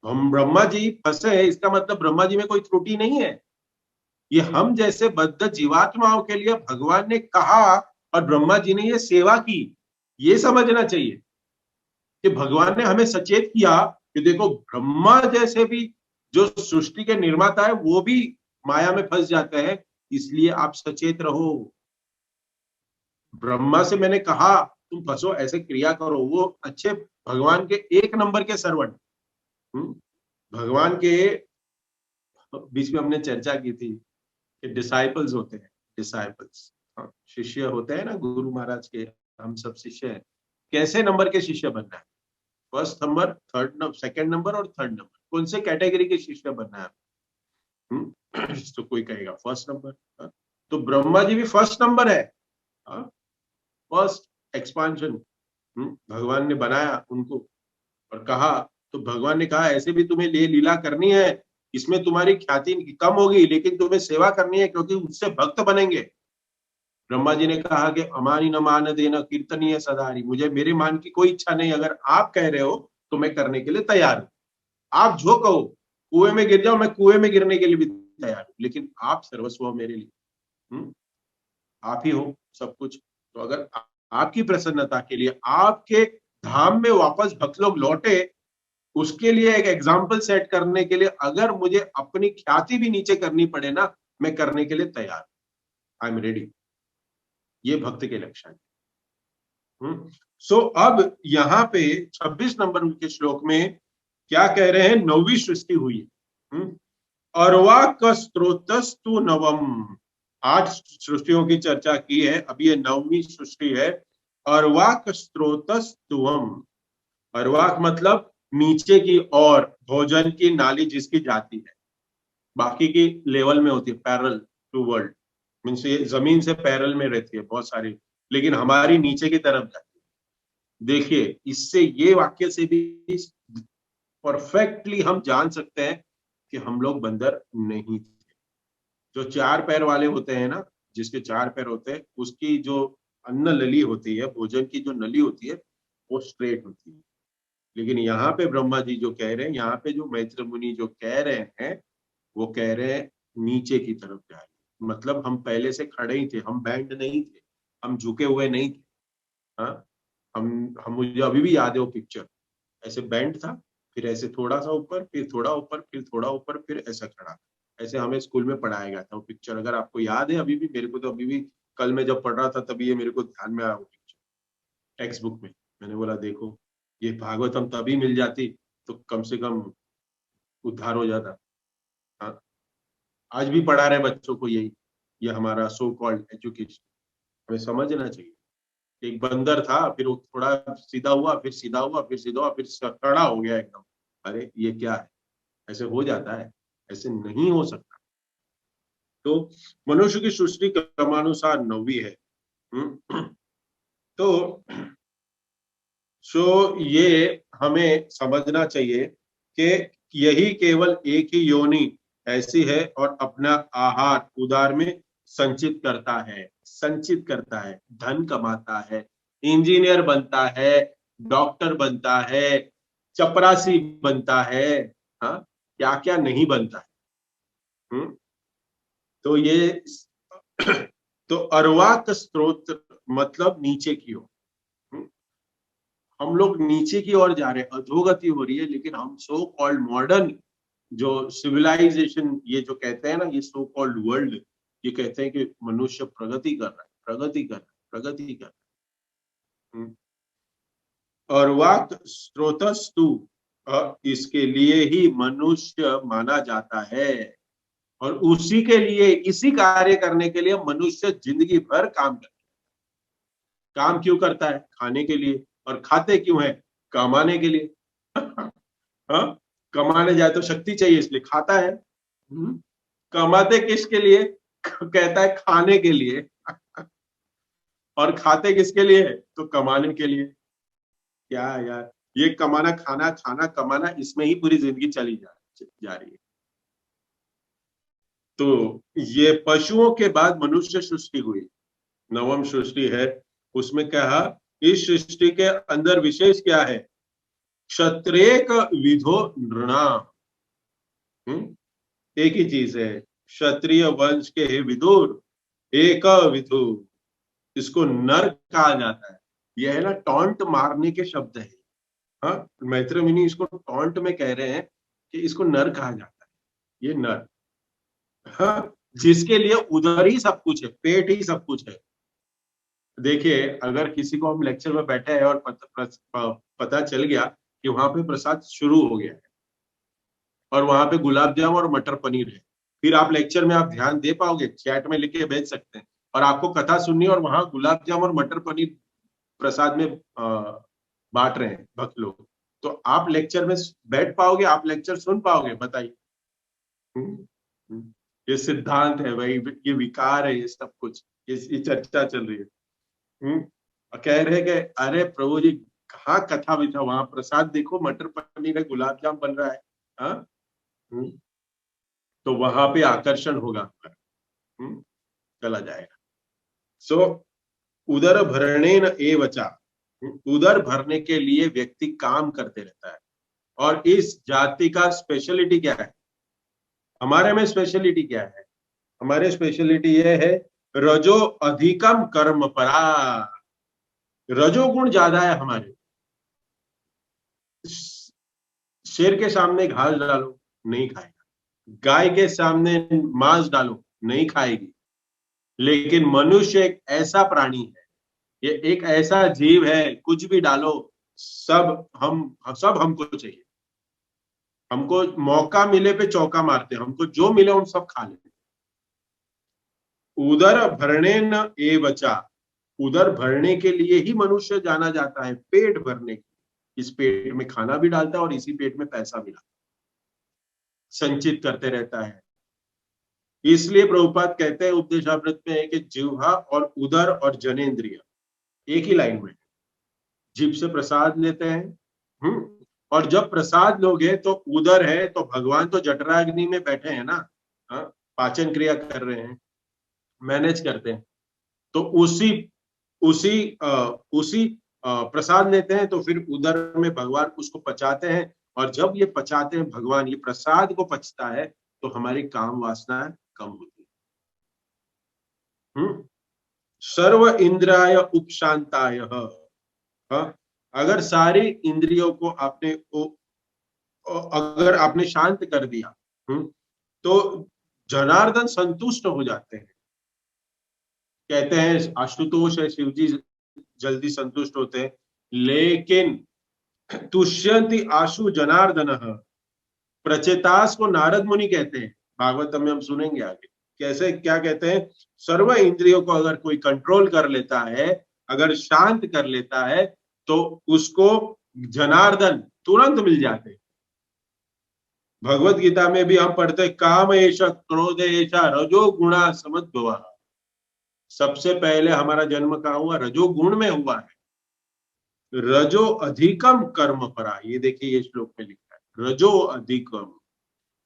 हम ब्रह्मा जी फंसे हैं, इसका मतलब ब्रह्मा जी में कोई त्रुटि नहीं है। ये हम जैसे बद्ध जीवात्माओं के लिए भगवान ने कहा और ब्रह्मा जी ने ये सेवा की, ये समझना चाहिए कि भगवान ने हमें सचेत किया कि देखो ब्रह्मा जैसे भी जो सृष्टि के निर्माता है वो भी माया में फंस जाते हैं, इसलिए आप सचेत रहो। ब्रह्मा से मैंने कहा तुम फंसो, ऐसे क्रिया करो, वो अच्छे भगवान के 1 नंबर के सर्वेंट। भगवान के बीच में हमने चर्चा की थी कि डिसाइपल्स होते हैं, डिसाइपल्स, शिष्य होते हैं ना गुरु महाराज के, हम सब शिष्य हैं। कैसे नंबर के शिष्य बनना है? First number, third number, second number और थर्ड नंबर, कौन से कैटेगरी के शिष्य बनना है? तो कोई कहेगा फर्स्ट नंबर। तो ब्रह्मा जी भी फर्स्ट नंबर है, फर्स्ट एक्सपांशन। भगवान ने बनाया उनको और कहा, तो भगवान ने कहा ऐसे भी तुम्हें ये लीला करनी है, इसमें तुम्हारी ख्याति कम होगी लेकिन तुम्हें सेवा करनी है क्योंकि उससे भक्त बनेंगे। ब्रह्मा जी ने कहा कि अमानी न मान देना कीर्तनीय सदारी, मुझे मेरे मान की कोई इच्छा नहीं, अगर आप कह रहे हो तो मैं करने के लिए तैयार हूं। आप जो कहो, कुएं में गिर जाओ, मैं कुएं में गिरने के लिए भी तैयार हूं, लेकिन आप सर्वस्व हो मेरे लिए। आप ही हो सब कुछ। तो अगर आपकी प्रसन्नता के लिए, आपके धाम में वापस भक्त लोग लौटे, उसके लिए एक एग्जाम्पल सेट करने के लिए अगर मुझे अपनी ख्याति भी नीचे करनी पड़े ना, मैं करने के लिए तैयार, आई एम रेडी। ये भक्त के लक्षण। सो अब यहाँ पे 26 नंबर के श्लोक में क्या कह रहे हैं? 9वीं सृष्टि हुई है। अर्वाक स्त्रोतस्तु नवम। 8 सृष्टियों की चर्चा की है, अब ये 9वीं सृष्टि है। अर्वाक स्त्रोतस्तुवम। अर्वाक मतलब नीचे की ओर, भोजन की नाली जिसकी जाती है, बाकी की लेवल में होती है, पैरल टू वर्ल्ड, मीन्स ये जमीन से पैरल में रहती है बहुत सारी, लेकिन हमारी नीचे की तरफ जाती है। देखिए इससे, ये वाक्य से भी परफेक्टली हम जान सकते हैं कि हम लोग बंदर नहीं थे। जो 4 पैर वाले होते हैं ना, जिसके 4 पैर होते हैं, उसकी जो अन्न नली होती है, भोजन की जो नली होती है, वो स्ट्रेट होती है। लेकिन यहाँ पे ब्रह्मा जी जो कह रहे हैं, यहाँ पे जो मैत्र मुनि जो कह रहे हैं, वो कह रहे हैं नीचे की तरफ जाए। मतलब हम पहले से खड़े ही थे, हम बैंड नहीं थे, हम झुके हुए नहीं थे। हाँ, हम मुझे अभी भी याद है वो पिक्चर, ऐसे बैंड था, फिर ऐसे थोड़ा सा ऊपर, फिर थोड़ा ऊपर, फिर थोड़ा ऊपर, फिर ऐसा खड़ा। ऐसे हमें स्कूल में पढ़ाया गया था वो पिक्चर, अगर आपको याद है अभी भी, मेरे को तो अभी भी, कल मैं जब पढ़ रहा था तभी ये मेरे को ध्यान में आया वो पिक्चर, टेक्स्ट बुक में। मैंने बोला देखो, ये भागवतम तभी मिल जाती तो कम से कम उद्धार हो जाता। हाँ, आज भी पढ़ा रहे बच्चों को यही, ये हमारा सो कॉल्ड एजुकेशन। हमें समझना चाहिए। एक बंदर था, फिर वो थोड़ा सीधा हुआ, फिर सीधा हुआ, फिर सीधा हुआ, फिर खड़ा हो गया एकदम। अरे ये क्या है? ऐसे हो जाता है? ऐसे नहीं हो सकता। तो मनुष्य की सृष्टि क्रमानुसार 9वीं है। तो ये हमें समझना चाहिए कि यही केवल एक ही योनि ऐसी है और अपना आहार उदार में संचित करता है, संचित करता है, धन कमाता है, इंजीनियर बनता है, डॉक्टर बनता है, चपरासी बनता है, हाँ, क्या क्या नहीं बनता है। तो ये तो अर्वाक स्त्रोत मतलब नीचे की ओर। हम लोग नीचे की ओर जा रहे हैं, अधोगति हो रही है, लेकिन हम सो कॉल्ड मॉडर्न जो सिविलाइजेशन, ये जो कहते हैं ना, ये सो कॉल्ड वर्ल्ड, ये कहते हैं कि मनुष्य प्रगति कर रहा है, प्रगति कर रहा है, प्रगति कर रहा है। और वाक स्त्रोतस्तु, इसके लिए ही मनुष्य माना जाता है। और उसी के लिए, इसी कार्य करने के लिए मनुष्य जिंदगी भर काम करता है। काम क्यों करता है? खाने के लिए। और खाते क्यों है? कमाने के लिए। हाँ, कमाने जाए तो शक्ति चाहिए, इसलिए खाता है। कमाते किसके लिए? कहता है खाने के लिए। और खाते किसके लिए? तो कमाने के लिए। क्या यार, ये कमाना, खाना, खाना, कमाना, इसमें ही पूरी जिंदगी चली जा रही है। तो ये पशुओं के बाद मनुष्य सृष्टि हुई, नवम सृष्टि है। उसमें कहा इस सृष्टि के अंदर विशेष क्या है? क्षत्रेक विधो नृणाम। एक ही चीज है, क्षत्रिय वंश के विदुर एक विधु, इसको नर कहा जाता है। यह है ना, टॉन्ट मारने के शब्द है। हाँ, मैत्रेय मुनि इसको टॉन्ट में कह रहे हैं कि इसको नर कहा जाता है, ये नर। हाँ, जिसके लिए उधर ही सब कुछ है, पेट ही सब कुछ है। देखिए, अगर किसी को हम लेक्चर में बैठे हैं और पता चल गया कि वहां पे प्रसाद शुरू हो गया है और वहां पे गुलाब जामुन और मटर पनीर है, फिर आप लेक्चर में आप ध्यान दे पाओगे? चैट में लिख के भेज सकते हैं। और आपको कथा सुननी और वहां गुलाब जामुन और मटर पनीर प्रसाद में बांट रहे हैं भक्त लोग, तो आप लेक्चर में बैठ पाओगे? आप लेक्चर सुन पाओगे? बताइए। ये सिद्धांत है भाई, ये विकार है, ये सब कुछ, ये चर्चा चल रही है। कह रहे कि अरे प्रभु जी, कहाँ कथा भी था, वहां प्रसाद देखो, मटर पनीर है, गुलाब जाम बन रहा है। हाँ, तो वहां पे आकर्षण होगा, चला जाएगा। सो उदर भरणेन एवचा, उदर भरने के लिए व्यक्ति काम करते रहता है। और इस जाति का स्पेशलिटी क्या है? हमारे में स्पेशलिटी क्या है? हमारे स्पेशलिटी ये है, रजो अधिकम कर्म परा। रजोगुण ज्यादा है हमारे। शेर के सामने घास डालो, नहीं खाएगा। गाय के सामने मांस डालो, नहीं खाएगी। लेकिन मनुष्य एक ऐसा प्राणी है, ये एक ऐसा जीव है, कुछ भी डालो, सब हमको चाहिए। हमको मौका मिले पे चौका मारते हैं, हमको जो मिले उन सब खा लेते। उदर भरने न ए बचा, उदर भरने के लिए ही मनुष्य जाना जाता है, पेट भरने के। इस पेट में खाना भी डालता है और इसी पेट में पैसा भी डालता है, संचित करते रहता है। इसलिए प्रभुपाद कहते हैं उपदेशामृत में कि जिह्वा और उदर और जनेन्द्रिय एक ही लाइन में। जीभ से प्रसाद लेते हैं, और जब प्रसाद लोगे तो उदर है, तो भगवान तो जठराग्नि में बैठे हैं ना, पाचन क्रिया कर रहे हैं, मैनेज करते हैं। तो उसी उसी उसी प्रसाद लेते हैं, तो फिर उदर में भगवान उसको पचाते हैं। और जब ये पचाते हैं, भगवान ये प्रसाद को पचता है, तो हमारी काम वासना कम होती है। सर्व इंद्रिय उपशांताय, अगर सारी इंद्रियों को अगर आपने शांत कर दिया, तो जनार्दन संतुष्ट हो जाते हैं। कहते हैं आशुतोष है, शिव जी जल्दी संतुष्ट होते हैं। लेकिन तुष्यंति आशु जनार्दन, प्रचेतास को नारद मुनि कहते हैं, भागवत में हम सुनेंगे आगे कैसे क्या कहते हैं। सर्व इंद्रियों को अगर कोई कंट्रोल कर लेता है, अगर शांत कर लेता है, तो उसको जनार्दन तुरंत मिल जाते हैं। भगवत गीता में भी हम पढ़ते, काम एष क्रोध एष रजो गुणा समुद्भव। सबसे पहले हमारा जन्म कहाँ हुआ? रजोगुण में हुआ है। रजो अधिकम कर्म परा, ये देखिए ये श्लोक में लिखा है, रजो अधिकम,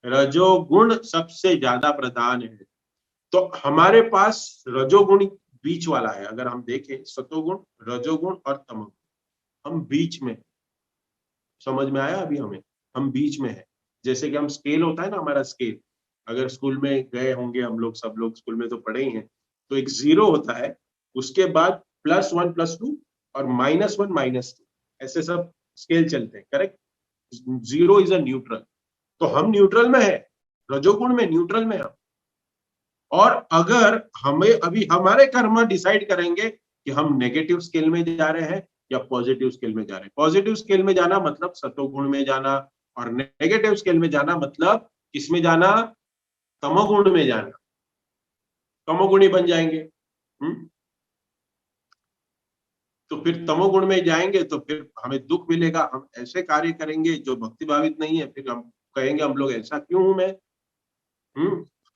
रजोगुण सबसे ज्यादा प्रधान है। तो हमारे पास रजोगुण बीच वाला है। अगर हम देखें सतोगुण, रजोगुण और तमोगुण, हम बीच में। समझ में आया अभी हमें? हम बीच में है। जैसे कि हम स्केल होता है ना, हमारा स्केल, अगर स्कूल में गए होंगे हम लोग, सब लोग स्कूल में तो पढ़े ही हैं, तो एक 0 होता है, उसके बाद +1 +2 और -1 -2, ऐसे सब स्केल चलते हैं, करेक्ट? 0 is a neutral. तो हम न्यूट्रल में है, रजोगुण में, न्यूट्रल में हम। और अगर हमें अभी हमारे कर्म डिसाइड करेंगे कि हम नेगेटिव स्केल में जा रहे हैं या पॉजिटिव स्केल में जा रहे हैं। पॉजिटिव स्केल में जाना मतलब सतोगुण में जाना, और नेगेटिव स्केल में जाना मतलब किसमें जाना? तमोगुण में जाना, तमोगुणी बन जाएंगे। तो फिर तमोगुण में जाएंगे तो फिर हमें दुख मिलेगा, हम ऐसे कार्य करेंगे जो भक्ति भावित नहीं है, फिर हम कहेंगे हम लोग ऐसा क्यों हूं मैं।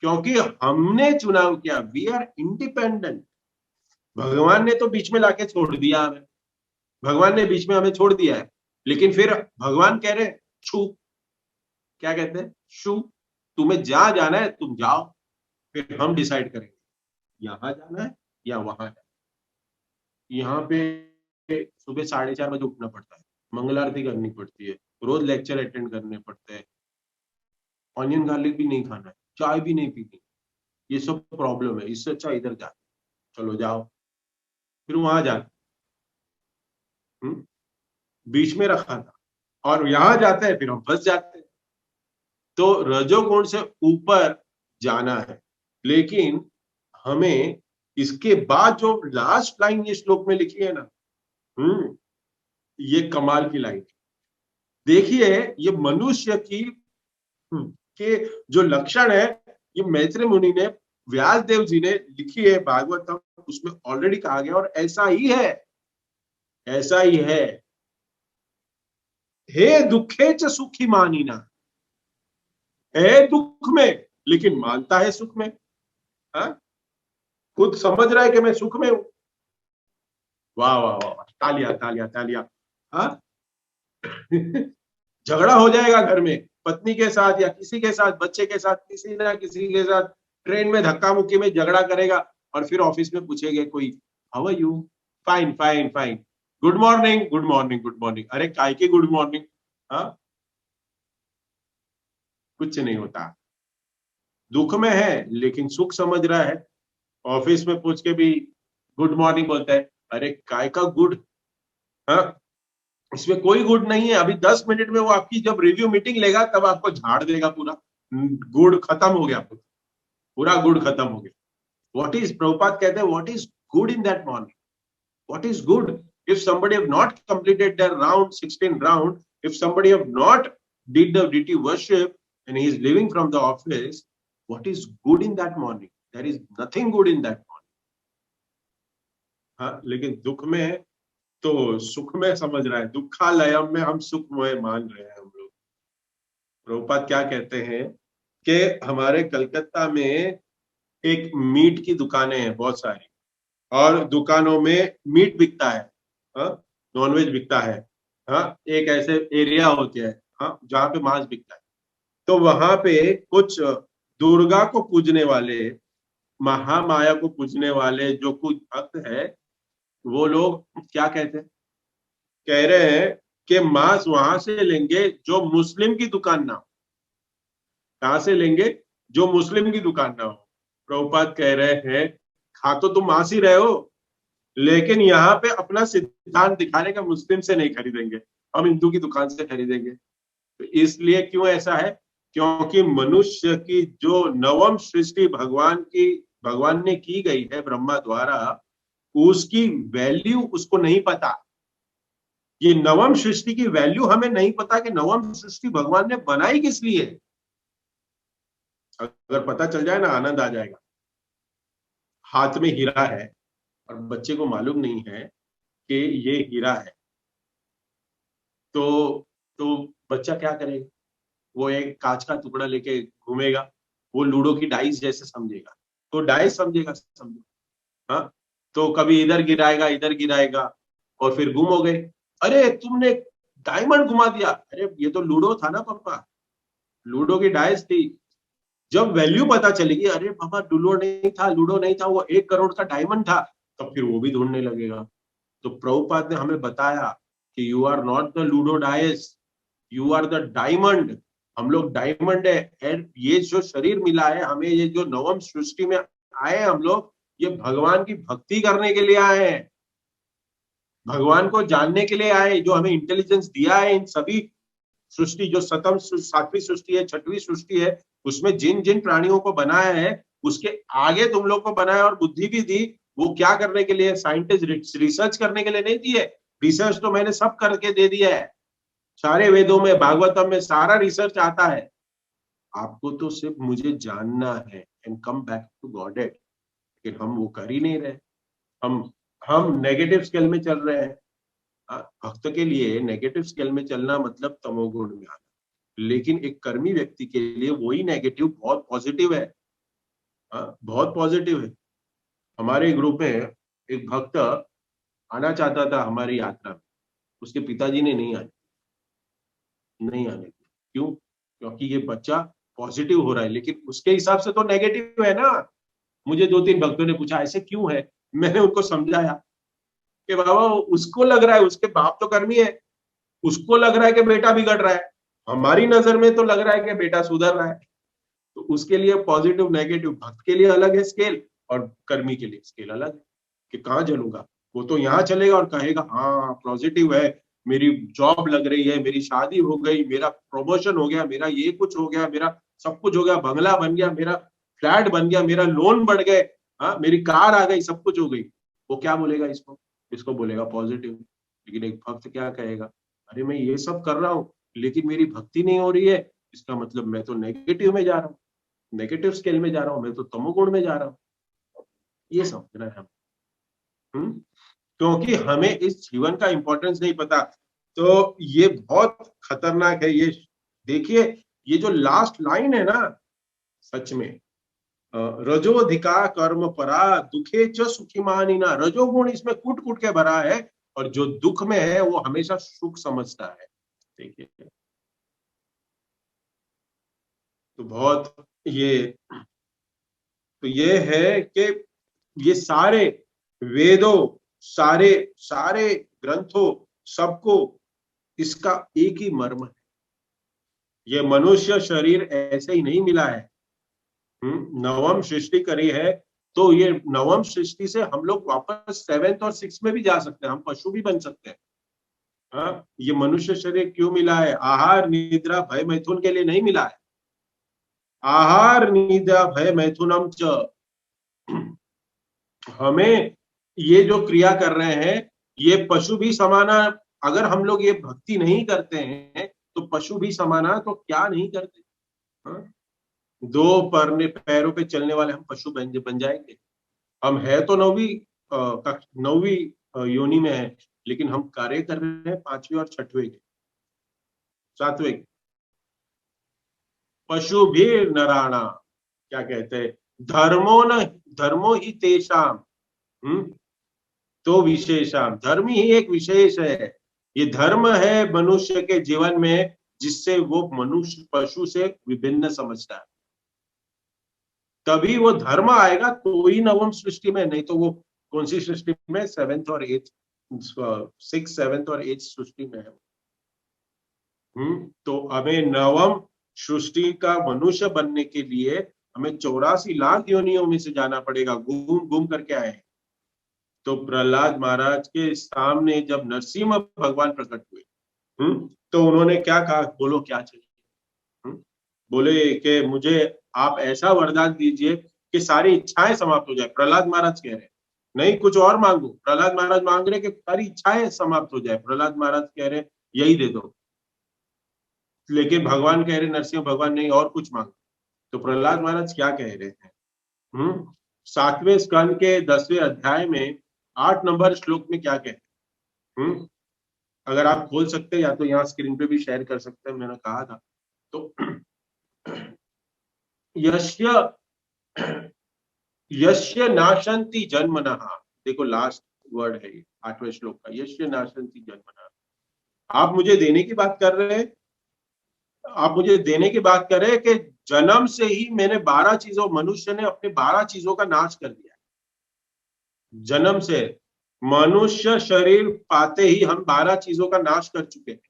क्योंकि हमने चुनाव किया, वी आर इंडिपेंडेंट। भगवान ने तो बीच में लाके छोड़ दिया हमें, भगवान ने बीच में हमें छोड़ दिया है, लेकिन फिर भगवान कह रहे छू, क्या कहते हैं, शू, तुम्हें जहां जाना है तुम जाओ, फिर हम डिसाइड करेंगे यहां जाना है या वहां जाना है। यहाँ पे सुबह 4:30 बजे उठना पड़ता है, मंगल आरती करनी पड़ती है, रोज लेक्चर अटेंड करने पड़ते हैं, ऑनियन गार्लिक भी नहीं खाना है, चाय भी नहीं पीनी, ये सब प्रॉब्लम है, इससे अच्छा इधर जा, चलो जाओ, फिर वहां जा, बीच में रखा था, और यहां जाते हैं फिर हम फंस जाते हैं। तो रजोगुण से ऊपर जाना है, लेकिन हमें इसके बाद जो लास्ट लाइन ये श्लोक में लिखी है ना, ये कमाल की लाइन। देखिए ये मनुष्य की के जो लक्षण है, ये मैत्रेय मुनि ने, व्यास देव जी ने लिखी है भागवतम, उसमें ऑलरेडी कहा गया, और ऐसा ही है, ऐसा ही है। हे दुखे च सुखी मानीना, है दुख में लेकिन मानता है सुख में। हा? खुद समझ रहा है कि मैं सुख में हूं। वाह वाह वाह, तालियां तालियां तालियां। हाँ झगड़ा हो जाएगा घर में, पत्नी के साथ या किसी के साथ, बच्चे के साथ, किसी ना किसी के साथ, ट्रेन में धक्का मुक्की में झगड़ा करेगा, और फिर ऑफिस में पूछेगा कोई, how are you, fine fine fine, good morning good morning good morning, अरे काय की गुड मॉर्निंग। हाँ, कुछ नहीं होता, दुख में है लेकिन सुख समझ रहा है, ऑफिस में पूछ के भी गुड मॉर्निंग बोलता है, अरे काय का गुड। हाँ, इसमें कोई गुड नहीं है, अभी 10 मिनट में वो आपकी जब रिव्यू मीटिंग लेगा तब आपको झाड़ देगा पूरा, गुड खत्म हो गया, पूरा गुड खत्म हो गया। व्हाट इज, प्रभुपाद कहते हैं, what is good in that morning, what is good if somebody have not completed their round 16 round, if somebody have not did the deity worship and he is leaving from the office, what is good in that morning? There is nothing good in that morning. हाँ, लेकिन दुख में तो सुख में समझ रहा है, दुखालयम में हम सुख में मान रहे हैं हम लोग। प्रभुपाद क्या कहते हैं कि हमारे कलकत्ता में एक मीट की दुकानें हैं बहुत सारी, और दुकानों में मीट बिकता है, नॉनवेज बिकता है। हाँ, एक ऐसे एरिया होते हैं, हाँ, जहाँ पे मांस बिकता है। तो वहां पे कुछ दुर्गा को पूजने वाले, महामाया को पूजने वाले जो कुछ भक्त है, वो लोग क्या कहते हैं, कह रहे हैं कि मांस वहां से लेंगे जो मुस्लिम की दुकान ना हो। कहां से लेंगे, जो मुस्लिम की दुकान ना हो। प्रभुपाद कह रहे हैं, खा तो तुम मांस ही रहे हो, लेकिन यहाँ पे अपना सिद्धांत दिखाने का, मुस्लिम से नहीं खरीदेंगे, हम हिंदू की दुकान से खरीदेंगे। तो इसलिए क्यों ऐसा है, क्योंकि मनुष्य की जो नवम सृष्टि भगवान ने की गई है ब्रह्मा द्वारा, उसकी वैल्यू उसको नहीं पता। ये नवम सृष्टि की वैल्यू हमें नहीं पता कि नवम सृष्टि भगवान ने बनाई किस लिए। अगर पता चल जाए ना, आनंद आ जाएगा। हाथ में हीरा है और बच्चे को मालूम नहीं है कि ये हीरा है, तो बच्चा क्या करेगा, वो एक कांच का टुकड़ा लेके घूमेगा, वो लूडो की डाइस जैसे समझेगा, तो डाइस समझेगा, समझो। हाँ, तो कभी इधर गिराएगा और फिर गुम हो गए, अरे तुमने डायमंड घुमा दिया, अरे ये तो लूडो था ना पापा, लूडो की डाइस थी। जब वैल्यू पता चलेगी, अरे पापा लूडो नहीं था, वो 1 करोड़ का डायमंड था, तब फिर वो भी ढूंढने लगेगा। तो प्रभुपाद ने हमें बताया कि you are not the ludo dice, you are the diamond. हम लोग डायमंड है। ये जो शरीर मिला है हमें, ये जो नवम सृष्टि में आए हम लोग, ये भगवान की भक्ति करने के लिए आए हैं, भगवान को जानने के लिए आए। जो हमें इंटेलिजेंस दिया है, इन सभी सृष्टि, जो सातवीं सृष्टि है, छठवीं सृष्टि है, उसमें जिन जिन प्राणियों को बनाया है, उसके आगे तुम लोग को बनाया और बुद्धि भी दी। वो क्या करने के लिए, साइंटिस्ट रिसर्च करने के लिए नहीं दिए। रिसर्च तो मैंने सब करके दे दिया है, सारे वेदों में, भागवतम में सारा रिसर्च आता है। आपको तो सिर्फ मुझे जानना है and come back to Godhead, लेकिन हम वो कर ही नहीं रहे। हम हम नेगेटिव स्केल में चल रहे हैं। भक्त के लिए नेगेटिव स्केल में चलना मतलब तमोगुण में आना, लेकिन एक कर्मी व्यक्ति के लिए वही नेगेटिव बहुत पॉजिटिव है। बहुत पॉजिटिव है। हमारे ग्रुप में एक भक्त आना चाहता था हमारी यात्रा में, उसके पिताजी ने नहीं आने दिया। क्यों? क्योंकि ये बच्चा पॉजिटिव हो रहा है, लेकिन उसके हिसाब से तो नेगेटिव है ना। मुझे 2-3 भक्तों ने पूछा ऐसे क्यों है, मैंने उनको समझाया कि बाबा उसको लग रहा है उसके बाप तो कर्मी है, उसको लग रहा है कि बेटा बिगड़ रहा है, हमारी नजर में तो लग रहा है कि बेटा सुधर रहा है। तो उसके लिए पॉजिटिव नेगेटिव भक्त के लिए अलग है स्केल, और कर्मी के लिए स्केल अलग है कि कहाँ चलूंगा। वो तो यहाँ चलेगा और कहेगा हाँ पॉजिटिव है, मेरी जॉब लग रही है, मेरी शादी हो गई, मेरा प्रमोशन हो गया, मेरा ये कुछ हो गया, मेरा सब कुछ हो गया, बंगला बन गया, मेरा फ्लैट बन गया, मेरा लोन बढ़ गए, हाँ मेरी कार आ गई, सब कुछ हो गई। वो क्या बोलेगा इसको? इसको बोलेगा पॉजिटिव। लेकिन एक भक्त क्या कहेगा, अरे मैं ये सब कर रहा हूँ लेकिन मेरी भक्ति नहीं हो रही है, इसका मतलब मैं तो नेगेटिव में जा रहा हूँ, नेगेटिव स्केल में जा रहा हूँ, मैं तो तमोगुण में जा रहा हूँ। ये समझना है हम। क्योंकि हमें इस जीवन का इंपॉर्टेंस नहीं पता। तो ये बहुत खतरनाक है ये। देखिए ये जो लास्ट लाइन है ना, सच में रजोधिका कर्म परा दुखे च सुखी मानिना, रजोगुण इसमें कूट कूट के भरा है, और जो दुख में है वो हमेशा सुख समझता है। देखिए तो बहुत ये है कि ये सारे वेदों, सारे सारे ग्रंथों, सबको इसका एक ही मर्म है। ये मनुष्य शरीर ऐसे ही नहीं मिला है। नवम सृष्टि करी है, तो ये नवम सृष्टि से हम लोग वापस 7th और 6th में भी जा सकते हैं, हम पशु भी बन सकते हैं। हाँ, ये मनुष्य शरीर क्यों मिला है? आहार निद्रा भय मैथुन के लिए नहीं मिला है। आहार निद्रा भय मैथुनम च, हमें ये जो क्रिया कर रहे हैं ये पशु भी समाना। अगर हम लोग ये भक्ति नहीं करते हैं तो पशु भी समाना तो क्या नहीं करते। हाँ? 2 पैरों पे चलने वाले हम पशु बन जाएंगे। हम है तो 9वीं योनि में है, लेकिन हम कार्य कर रहे हैं 5वीं और 6वीं के, 7वें। पशु भी नराणा, क्या कहते हैं, धर्मो ही तेषाम, तो विशेषाम, धर्म ही एक विशेष है। ये धर्म है मनुष्य के जीवन में, जिससे वो मनुष्य पशु से विभिन्न समझता है। तभी वो धर्म आएगा तो ही नवम सृष्टि में, नहीं तो वो कौन सी सृष्टि में? 7th और 8th, 6th 7th और 8th सृष्टि में है। तो हमें नवम सृष्टि का मनुष्य बनने के लिए हमें 84 लाख योनियों में से जाना पड़ेगा, घूम घूम करके आए। तो प्रहलाद महाराज के सामने जब नरसिंह भगवान प्रकट हुए, तो उन्होंने क्या कहा? बोलो क्या चाहिए? बोले कि मुझे आप ऐसा वरदान दीजिए कि सारी इच्छाएं समाप्त हो जाए। प्रहलाद महाराज कह रहे नहीं कुछ और मांगो, प्रहलाद महाराज मांग रहे कि सारी इच्छाएं समाप्त हो जाए, प्रहलाद महाराज कह रहे यही दे दो। लेकिन भगवान कह रहे, नरसिंह भगवान नहीं और कुछ मांगो। तो प्रहलाद महाराज क्या कह रहे हैं? 7वें स्कंद के 10वें अध्याय में 8 नंबर श्लोक में क्या कहते हैं? अगर आप खोल सकते हैं या तो यहाँ स्क्रीन पे भी शेयर कर सकते हैं, मैंने कहा था। तो यश्य यश्य नाशंति जन्मनः, देखो लास्ट वर्ड है ये 8वें श्लोक का, यश्य नाशंति जन्मनः। आप मुझे देने की बात कर रहे हैं, आप मुझे देने की बात कर रहे हैं कि जन्म से ही मैंने 12 चीजों, मनुष्य ने अपने 12 चीजों का नाश कर दिया। जन्म से मनुष्य शरीर पाते ही हम 12 चीजों का नाश कर चुके हैं।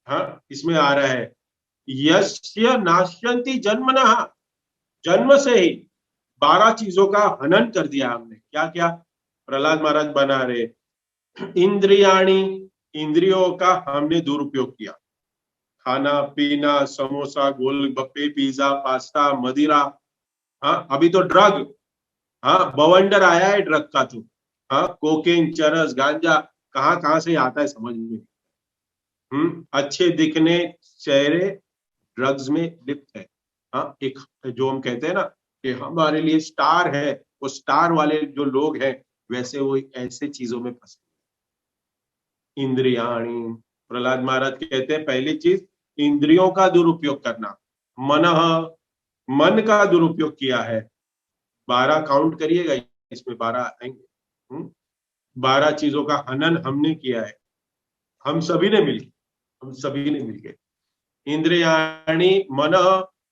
हाँ, इसमें आ रहा है यस्य नाशयन्ति जन्मनः, जन्म से ही 12 चीजों का हनन कर दिया हमने। क्या क्या? प्रहलाद महाराज बना रहे, इंद्रियाणी, इंद्रियों का हमने दुरुपयोग किया, खाना पीना, समोसा, गोलगप्पे, पिज्जा, पास्ता, मदिरा। हाँ, अभी तो ड्रग, हाँ बवंडर आया है ड्रग का तो। हाँ, कोकेन, चरस, गांजा कहाँ कहाँ से आता है समझ में। अच्छे दिखने, चेहरे, ड्रग्स में लिप्त है। हाँ, एक जो हम कहते हैं ना कि हमारे लिए स्टार है, वो स्टार वाले जो लोग हैं वैसे वो ऐसे चीजों में फंसे। इंद्रियाणी, प्रहलाद महाराज कहते हैं पहली चीज इंद्रियों का दुरुपयोग करना। मन, मन का दुरुपयोग किया है। 12 काउंट करिएगा, इसमें 12 आएंगे। 12 चीजों का हनन हमने किया है, हम सभी ने मिलकर, हम सभी ने मिलकर। इंद्रियाणी मन,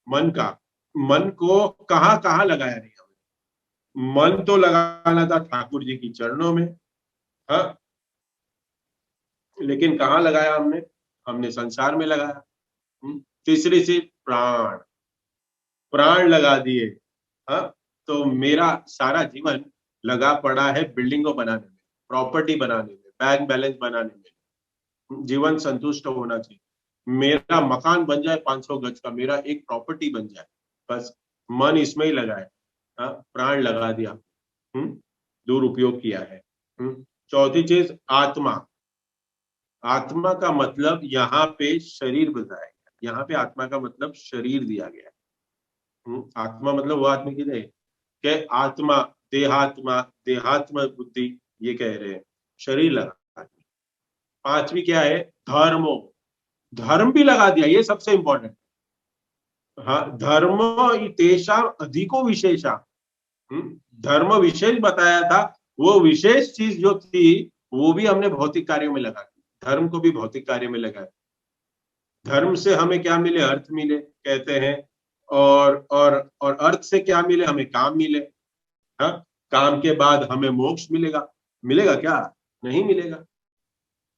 मन का, मन को कहां कहां लगाया नहीं हमने। मन तो लगाना था ठाकुर जी की चरणों में, हाँ, लेकिन कहाँ लगाया हमने, हमने संसार में लगाया। तीसरी चीज प्राण, प्राण लगा दिए। हाँ, तो मेरा सारा जीवन लगा पड़ा है बिल्डिंगों बनाने में, प्रॉपर्टी बनाने में, बैंक बैलेंस बनाने में। जीवन संतुष्ट होना चाहिए, मेरा मकान बन जाए 500 गज का, मेरा एक प्रॉपर्टी बन जाए, बस मन इसमें ही लगा है। हाँ, प्राण लगा दिया, दुरुपयोग किया है। चौथी चीज आत्मा, आत्मा का मतलब यहाँ पे शरीर बताया गया, यहाँ पे आत्मा का मतलब शरीर दिया गया है। आत्मा मतलब वो आदमी की नहीं कि आत्मा देहात्मा, देहात्म बुद्धि ये कह रहे हैं, शरीर लगा। पांचवी क्या है, धर्मो, धर्म भी लगा दिया, ये सबसे इंपॉर्टेंट। हाँ, धर्म तेषा अधिको विशेषा, धर्म विशेष बताया था, वो विशेष चीज जो थी वो भी हमने भौतिक कार्यों में लगा दी, धर्म को भी भौतिक कार्य में लगाया। धर्म से हमें क्या मिले, अर्थ मिले कहते हैं, और अर्थ से क्या मिले, हमें काम मिले। हाँ, काम के बाद हमें मोक्ष मिलेगा, मिलेगा क्या, नहीं मिलेगा।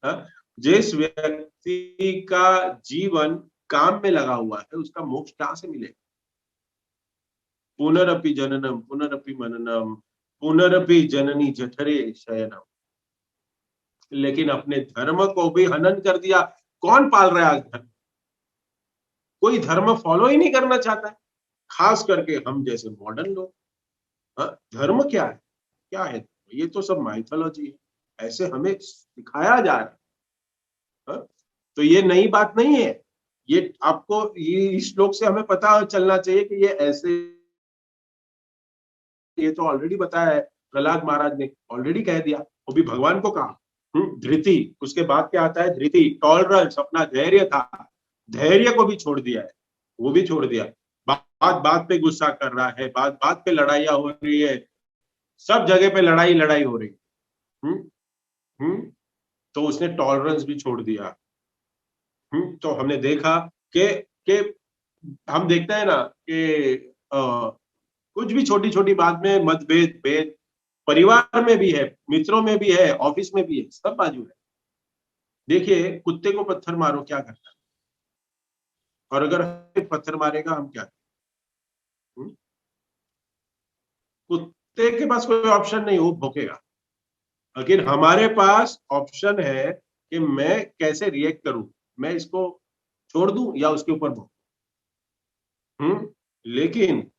हाँ, जिस व्यक्ति का जीवन काम में लगा हुआ है उसका मोक्ष कहां से मिलेगा। पुनरपि जननम पुनरपि मननम पुनरपि जननी जठरे शयनम, लेकिन अपने धर्म को भी हनन कर दिया। कौन पाल रहा है आज धर्म, कोई धर्म फॉलो ही नहीं करना चाहता है, खास करके हम जैसे मॉडर्न लोग। धर्म क्या है, क्या है, ये तो सब माइथोलॉजी है, ऐसे हमें सिखाया जा रहा है। तो ये नई बात नहीं है, ये आपको ये इस श्लोक से हमें पता चलना चाहिए कि ये ऐसे, ये तो ऑलरेडी बताया है, प्रहलाद महाराज ने ऑलरेडी कह दिया, वो भी भगवान को कहा। धृति, उसके बाद क्या आता है, धृति, टॉलरेंस, अपना धैर्य था, धैर्य को भी छोड़ दिया है, वो भी छोड़ दिया। बात बात पे गुस्सा कर रहा है, बात बात पे लड़ाइयां हो रही है, सब जगह पे लड़ाई लड़ाई हो रही है। हम्म हम्म तो उसने टॉलरेंस भी छोड़ दिया। तो हमने देखा कि हम देखते हैं ना कि कुछ भी छोटी छोटी बात में मतभेद, भेद परिवार में भी है, मित्रों में भी है, ऑफिस में भी है, सब बाजू है। देखिए, कुत्ते को पत्थर मारो क्या करता है, और अगर पत्थर मारेगा हम क्या, कुत्ते के पास कोई ऑप्शन नहीं, वो भौंकेगा। लेकिन हमारे पास ऑप्शन है कि मैं कैसे रिएक्ट करूं, मैं इसको छोड़ दूं या उसके ऊपर भौंकूं। लेकिन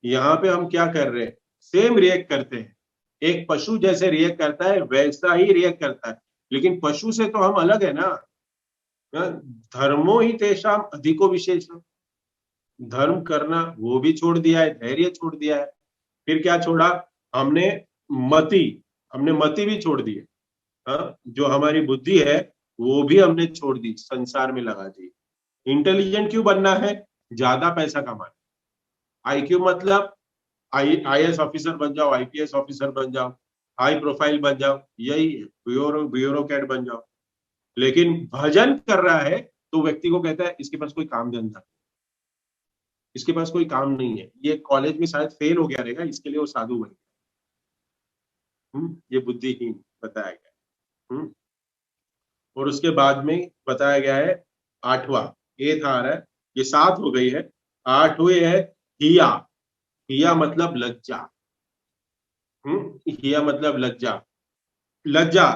यहाँ पे हम क्या कर रहे हैं, सेम रिएक्ट करते हैं, एक पशु जैसे रिएक्ट करता है वैसा ही रिएक्ट करता है, लेकिन पशु से तो हम अलग है ना। धर्मो ही तेषाम अधिको विशेष, धर्म करना वो भी छोड़ दिया है, धैर्य छोड़ दिया है। फिर क्या छोड़ा हमने, मति, हमने मति भी छोड़ दी है। जो हमारी बुद्धि है वो भी हमने छोड़ दी, संसार में लगा दी। इंटेलिजेंट क्यों बनना है, ज्यादा पैसा कमाना। आईक्यू मतलब आईएएस ऑफिसर बन जाओ, आईपीएस ऑफिसर बन जाओ, हाई प्रोफाइल बन जाओ, यही है, ब्यूरोक्रेट बन जाओ। लेकिन भजन कर रहा है तो व्यक्ति को कहता है इसके पास कोई काम धंधा, इसके पास कोई काम नहीं है, ये कॉलेज में शायद फेल हो गया रहेगा, इसके लिए वो साधु बन गया। ये बुद्धिहीन बताया गया। और उसके बाद में बताया गया है आठवां, ये था रहा है, ये 7 हो गई है, 8 हुए है हिया। हिया मतलब लज्जा। हिया मतलब लज्जा, लज्जा,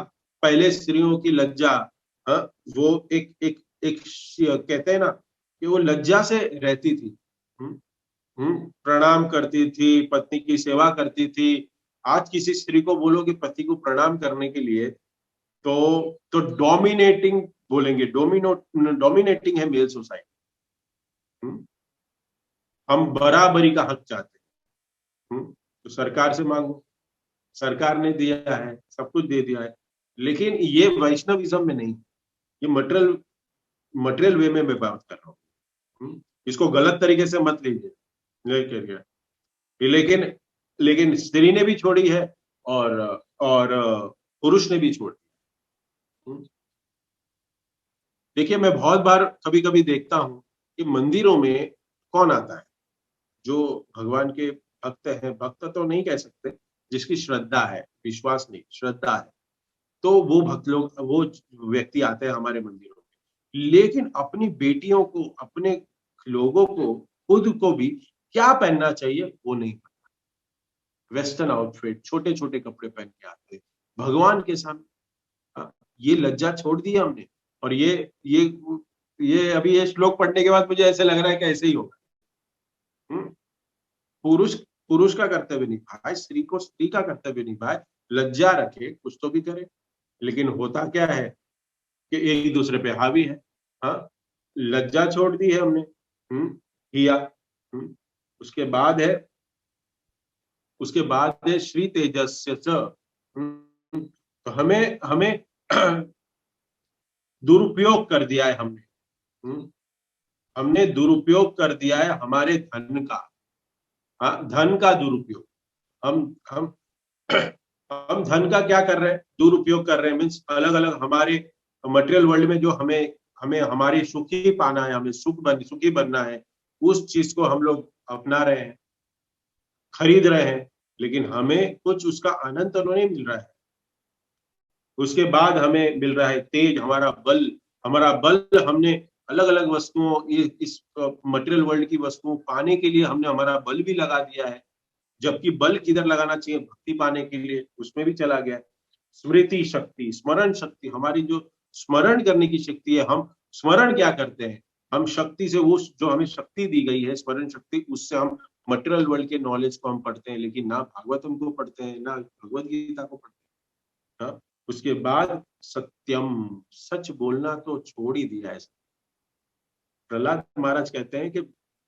पहले स्त्रियों की लज्जा। हाँ, वो एक कहते हैं ना कि वो लज्जा से रहती थी। प्रणाम करती थी, पत्नी की सेवा करती थी। आज किसी स्त्री को बोलो कि पति को प्रणाम करने के लिए, तो डोमिनेटिंग बोलेंगे, डोमिनेटिंग है मेल सोसाइटी। हम्म? हम बराबरी का हक चाहते हैं। तो सरकार से मांगो, सरकार ने दिया है, सब कुछ दे दिया है, लेकिन ये वैष्णविज्म में नहीं, ये मटेरियल मटेरियल वे में मैं बात कर रहा हूँ। इसको गलत तरीके से मत लीजिए, नहीं कह गया, लेकिन लेकिन स्त्री ने भी छोड़ी है, और और पुरुष ने भी छोड़ी। देखिए, मैं बहुत बार कभी कभी देखता हूँ कि मंदिरों में कौन आता है, जो भगवान के भक्त हैं, भक्त तो नहीं कह सकते, जिसकी श्रद्धा है, विश्वास नहीं, श्रद्धा है, तो वो भक्त लोग, वो व्यक्ति आते हैं हमारे मंदिरों में, लेकिन अपनी बेटियों को, अपने लोगों को, खुद को भी क्या पहनना चाहिए वो नहीं। वेस्टर्न आउटफिट, छोटे छोटे कपड़े पहन के आते हैं भगवान के सामने। ये लज्जा छोड़ दी हमने, और ये अभी ये श्लोक पढ़ने के बाद मुझे ऐसे लग रहा है कि ऐसे ही होगा। हम्म? पुरुष पुरुष का कर्तव्य नहीं भाई, स्त्री को स्त्री का कर्तव्य नहीं भाई, लज्जा रखे, कुछ तो भी करे। लेकिन होता क्या है कि एक दूसरे पे हावी है। हाँ, लज्जा छोड़ दी है हमने। किया। उसके बाद है, उसके बाद है श्री तेजस्य च। तो हमें हमें दुरुपयोग कर दिया है हमने। हमने दुरुपयोग कर दिया है हमारे धन का। हाँ, धन का दुरुपयोग। हम हम धन का क्या कर रहे हैं, दुरुपयोग कर रहे हैं, मीन्स अलग अलग हमारे मटेरियल वर्ल्ड में जो हमें हमें हमारी सुखी पाना है, हमें सुखी बनना है, उस चीज को हम लोग अपना रहे हैं, खरीद रहे हैं, लेकिन हमें कुछ उसका आनंद तो नहीं मिल रहा है। उसके बाद हमें मिल रहा है तेज, हमारा बल हमने अलग अलग वस्तुओं, इस मटेरियल वर्ल्ड की वस्तुओं पाने के लिए हमने हमारा बल भी लगा दिया है, जबकि बल किधर लगाना चाहिए, भक्ति पाने के लिए, उसमें भी चला गया। स्मृति शक्ति, स्मरण शक्ति, हमारी जो स्मरण करने की शक्ति है, हम स्मरण क्या करते हैं, हम शक्ति से, वो जो हमें शक्ति दी गई है, स्मरण शक्ति, उससे हम मटेरियल वर्ल्ड के नॉलेज को हम पढ़ते हैं, लेकिन ना भागवतम को पढ़ते हैं, ना भगवत गीता को पढ़ते हैं। हाँ? उसके बाद सत्यम, सच बोलना तो छोड़ ही दिया है। प्रहलाद महाराज कहते हैं कि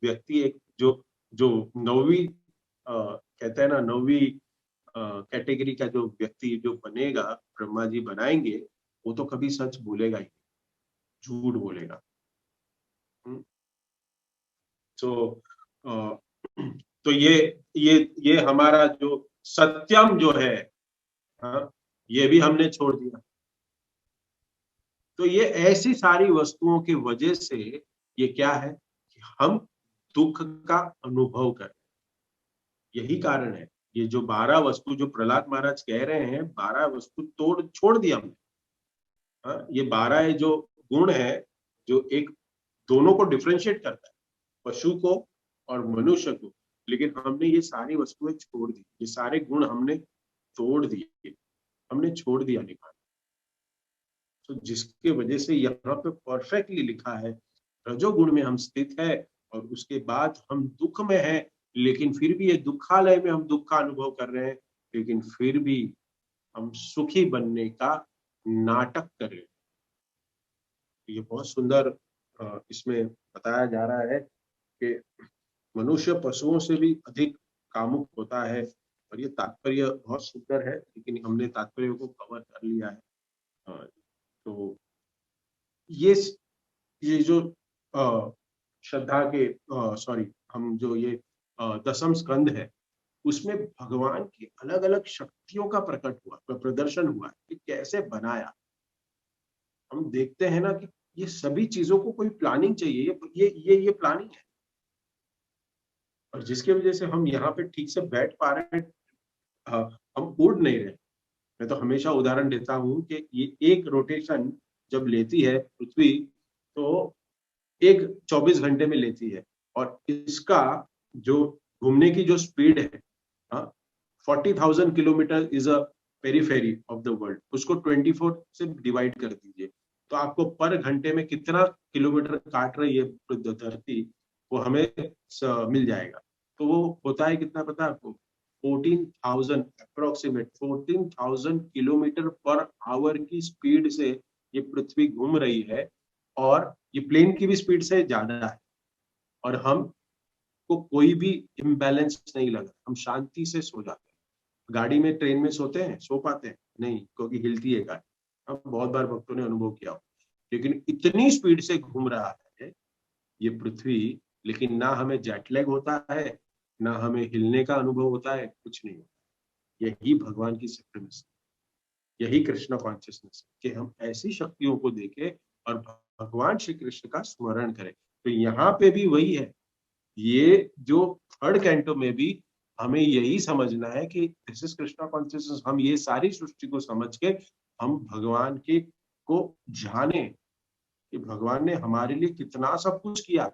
व्यक्ति एक जो जो नौवीं कहते हैं ना, नौवीं कैटेगरी का जो व्यक्ति जो बनेगा, ब्रह्मा जी बनाएंगे, वो तो कभी सच बोलेगा ही, झूठ बोलेगा। तो तो ये हमारा जो सत्यम जो है, हाँ, ये भी हमने छोड़ दिया। तो ये ऐसी सारी वस्तुओं की वजह से ये क्या है कि हम दुख का अनुभव करें, यही कारण है। ये जो 12 वस्तु जो प्रहलाद महाराज कह रहे हैं, 12 वस्तु तोड़ छोड़ दिया हमने। हाँ, ये 12 जो गुण है, जो एक दोनों को डिफ्रेंशिएट करता है, पशु को और मनुष्य को, लेकिन हमने ये सारी वस्तुएं छोड़ दी, ये सारे गुण हमने तोड़ दिए, हमने छोड़ दिया निकाल। तो जिसके वजह से यहाँ पे परफेक्टली लिखा है, रजोगुण में हम स्थित है, और उसके बाद हम दुख में हैं, लेकिन फिर भी ये दुखालय में हम दुख का अनुभव कर रहे हैं, लेकिन फिर भी हम सुखी बनने का नाटक कर रहे हैं। ये बहुत सुंदर इसमें बताया जा रहा है कि मनुष्य पशुओं से भी अधिक कामुक होता है, और ये तात्पर्य बहुत सुंदर है, लेकिन हमने तात्पर्य को कवर कर लिया है। तो ये ये जो श्रद्धा के, सॉरी, हम जो ये दसम स्कंद है, उसमें भगवान की अलग अलग शक्तियों का प्रकट हुआ, प्रदर्शन हुआ कि कैसे बनाया। हम देखते हैं ना कि ये सभी चीजों को कोई प्लानिंग चाहिए, ये प्लानिंग है, और जिसकी वजह से हम यहाँ पे ठीक से बैठ पा रहे हैं, हम उड़ नहीं रहे। मैं तो हमेशा उदाहरण देता हूँ कि ये एक रोटेशन जब लेती है पृथ्वी, तो एक 24 घंटे में लेती है, और इसका जो घूमने की जो स्पीड है, 40,000 kilometre is a periphery of the world, उसको 24 से डिवाइड कर दीजिए, तो आपको पर घंटे में कितना किलोमीटर काट रही है धरती, वो हमें मिल जाएगा। तो वो होता है कितना पता है आपको, 14,000, अप्रोक्सीमेट 14,000 किलोमीटर पर आवर की स्पीड से ये पृथ्वी घूम रही है, और ये प्लेन की भी स्पीड से ज्यादा है। और हम को कोई भी इम्बैलेंस नहीं लगा, हम शांति से सो जाते हैं। गाड़ी में, ट्रेन में सोते हैं, सो पाते हैं नहीं, क्योंकि हिलती है गाड़ी। हम बहुत बार भक्तों ने अनुभव किया हो, लेकिन इतनी स्पीड से घूम रहा है ये पृथ्वी, लेकिन ना हमें जेट लैग होता है, ना हमें हिलने का अनुभव होता है, कुछ नहीं होता। यही भगवान की सुप्रीमेसी, यही कृष्ण कॉन्शियसनेस, कि हम ऐसी शक्तियों को देखें और भगवान श्री कृष्ण का स्मरण करें। तो यहाँ पे भी वही है, ये जो थर्ड कैंटो में भी हमें यही समझना है कि दिस इज कृष्णा कॉन्शियसनेस। हम ये सारी सृष्टि को समझ के हम भगवान के को जाने कि भगवान ने हमारे लिए कितना सब कुछ किया,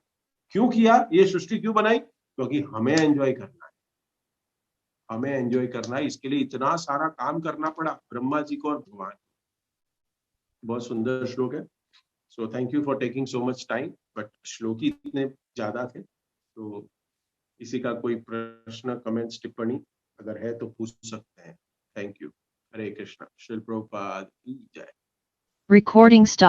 क्यों किया, ये सृष्टि क्यों बनाई, क्योंकि हमें एंजॉय करना है, हमें एंजॉय करना है। इसके लिए इतना सारा काम करना पड़ा ब्रह्मा जी को और भगवान। बहुत सुंदर श्लोक है। So thank you for taking so much time, but श्लोक ही इतने ज्यादा थे। तो किसी का कोई प्रश्न, कमेंट्स, टिप्पणी अगर है तो पूछ सकते हैं। Thank you. हरे कृष्णा। श्रील प्रभुपाद की जय। Recording stop.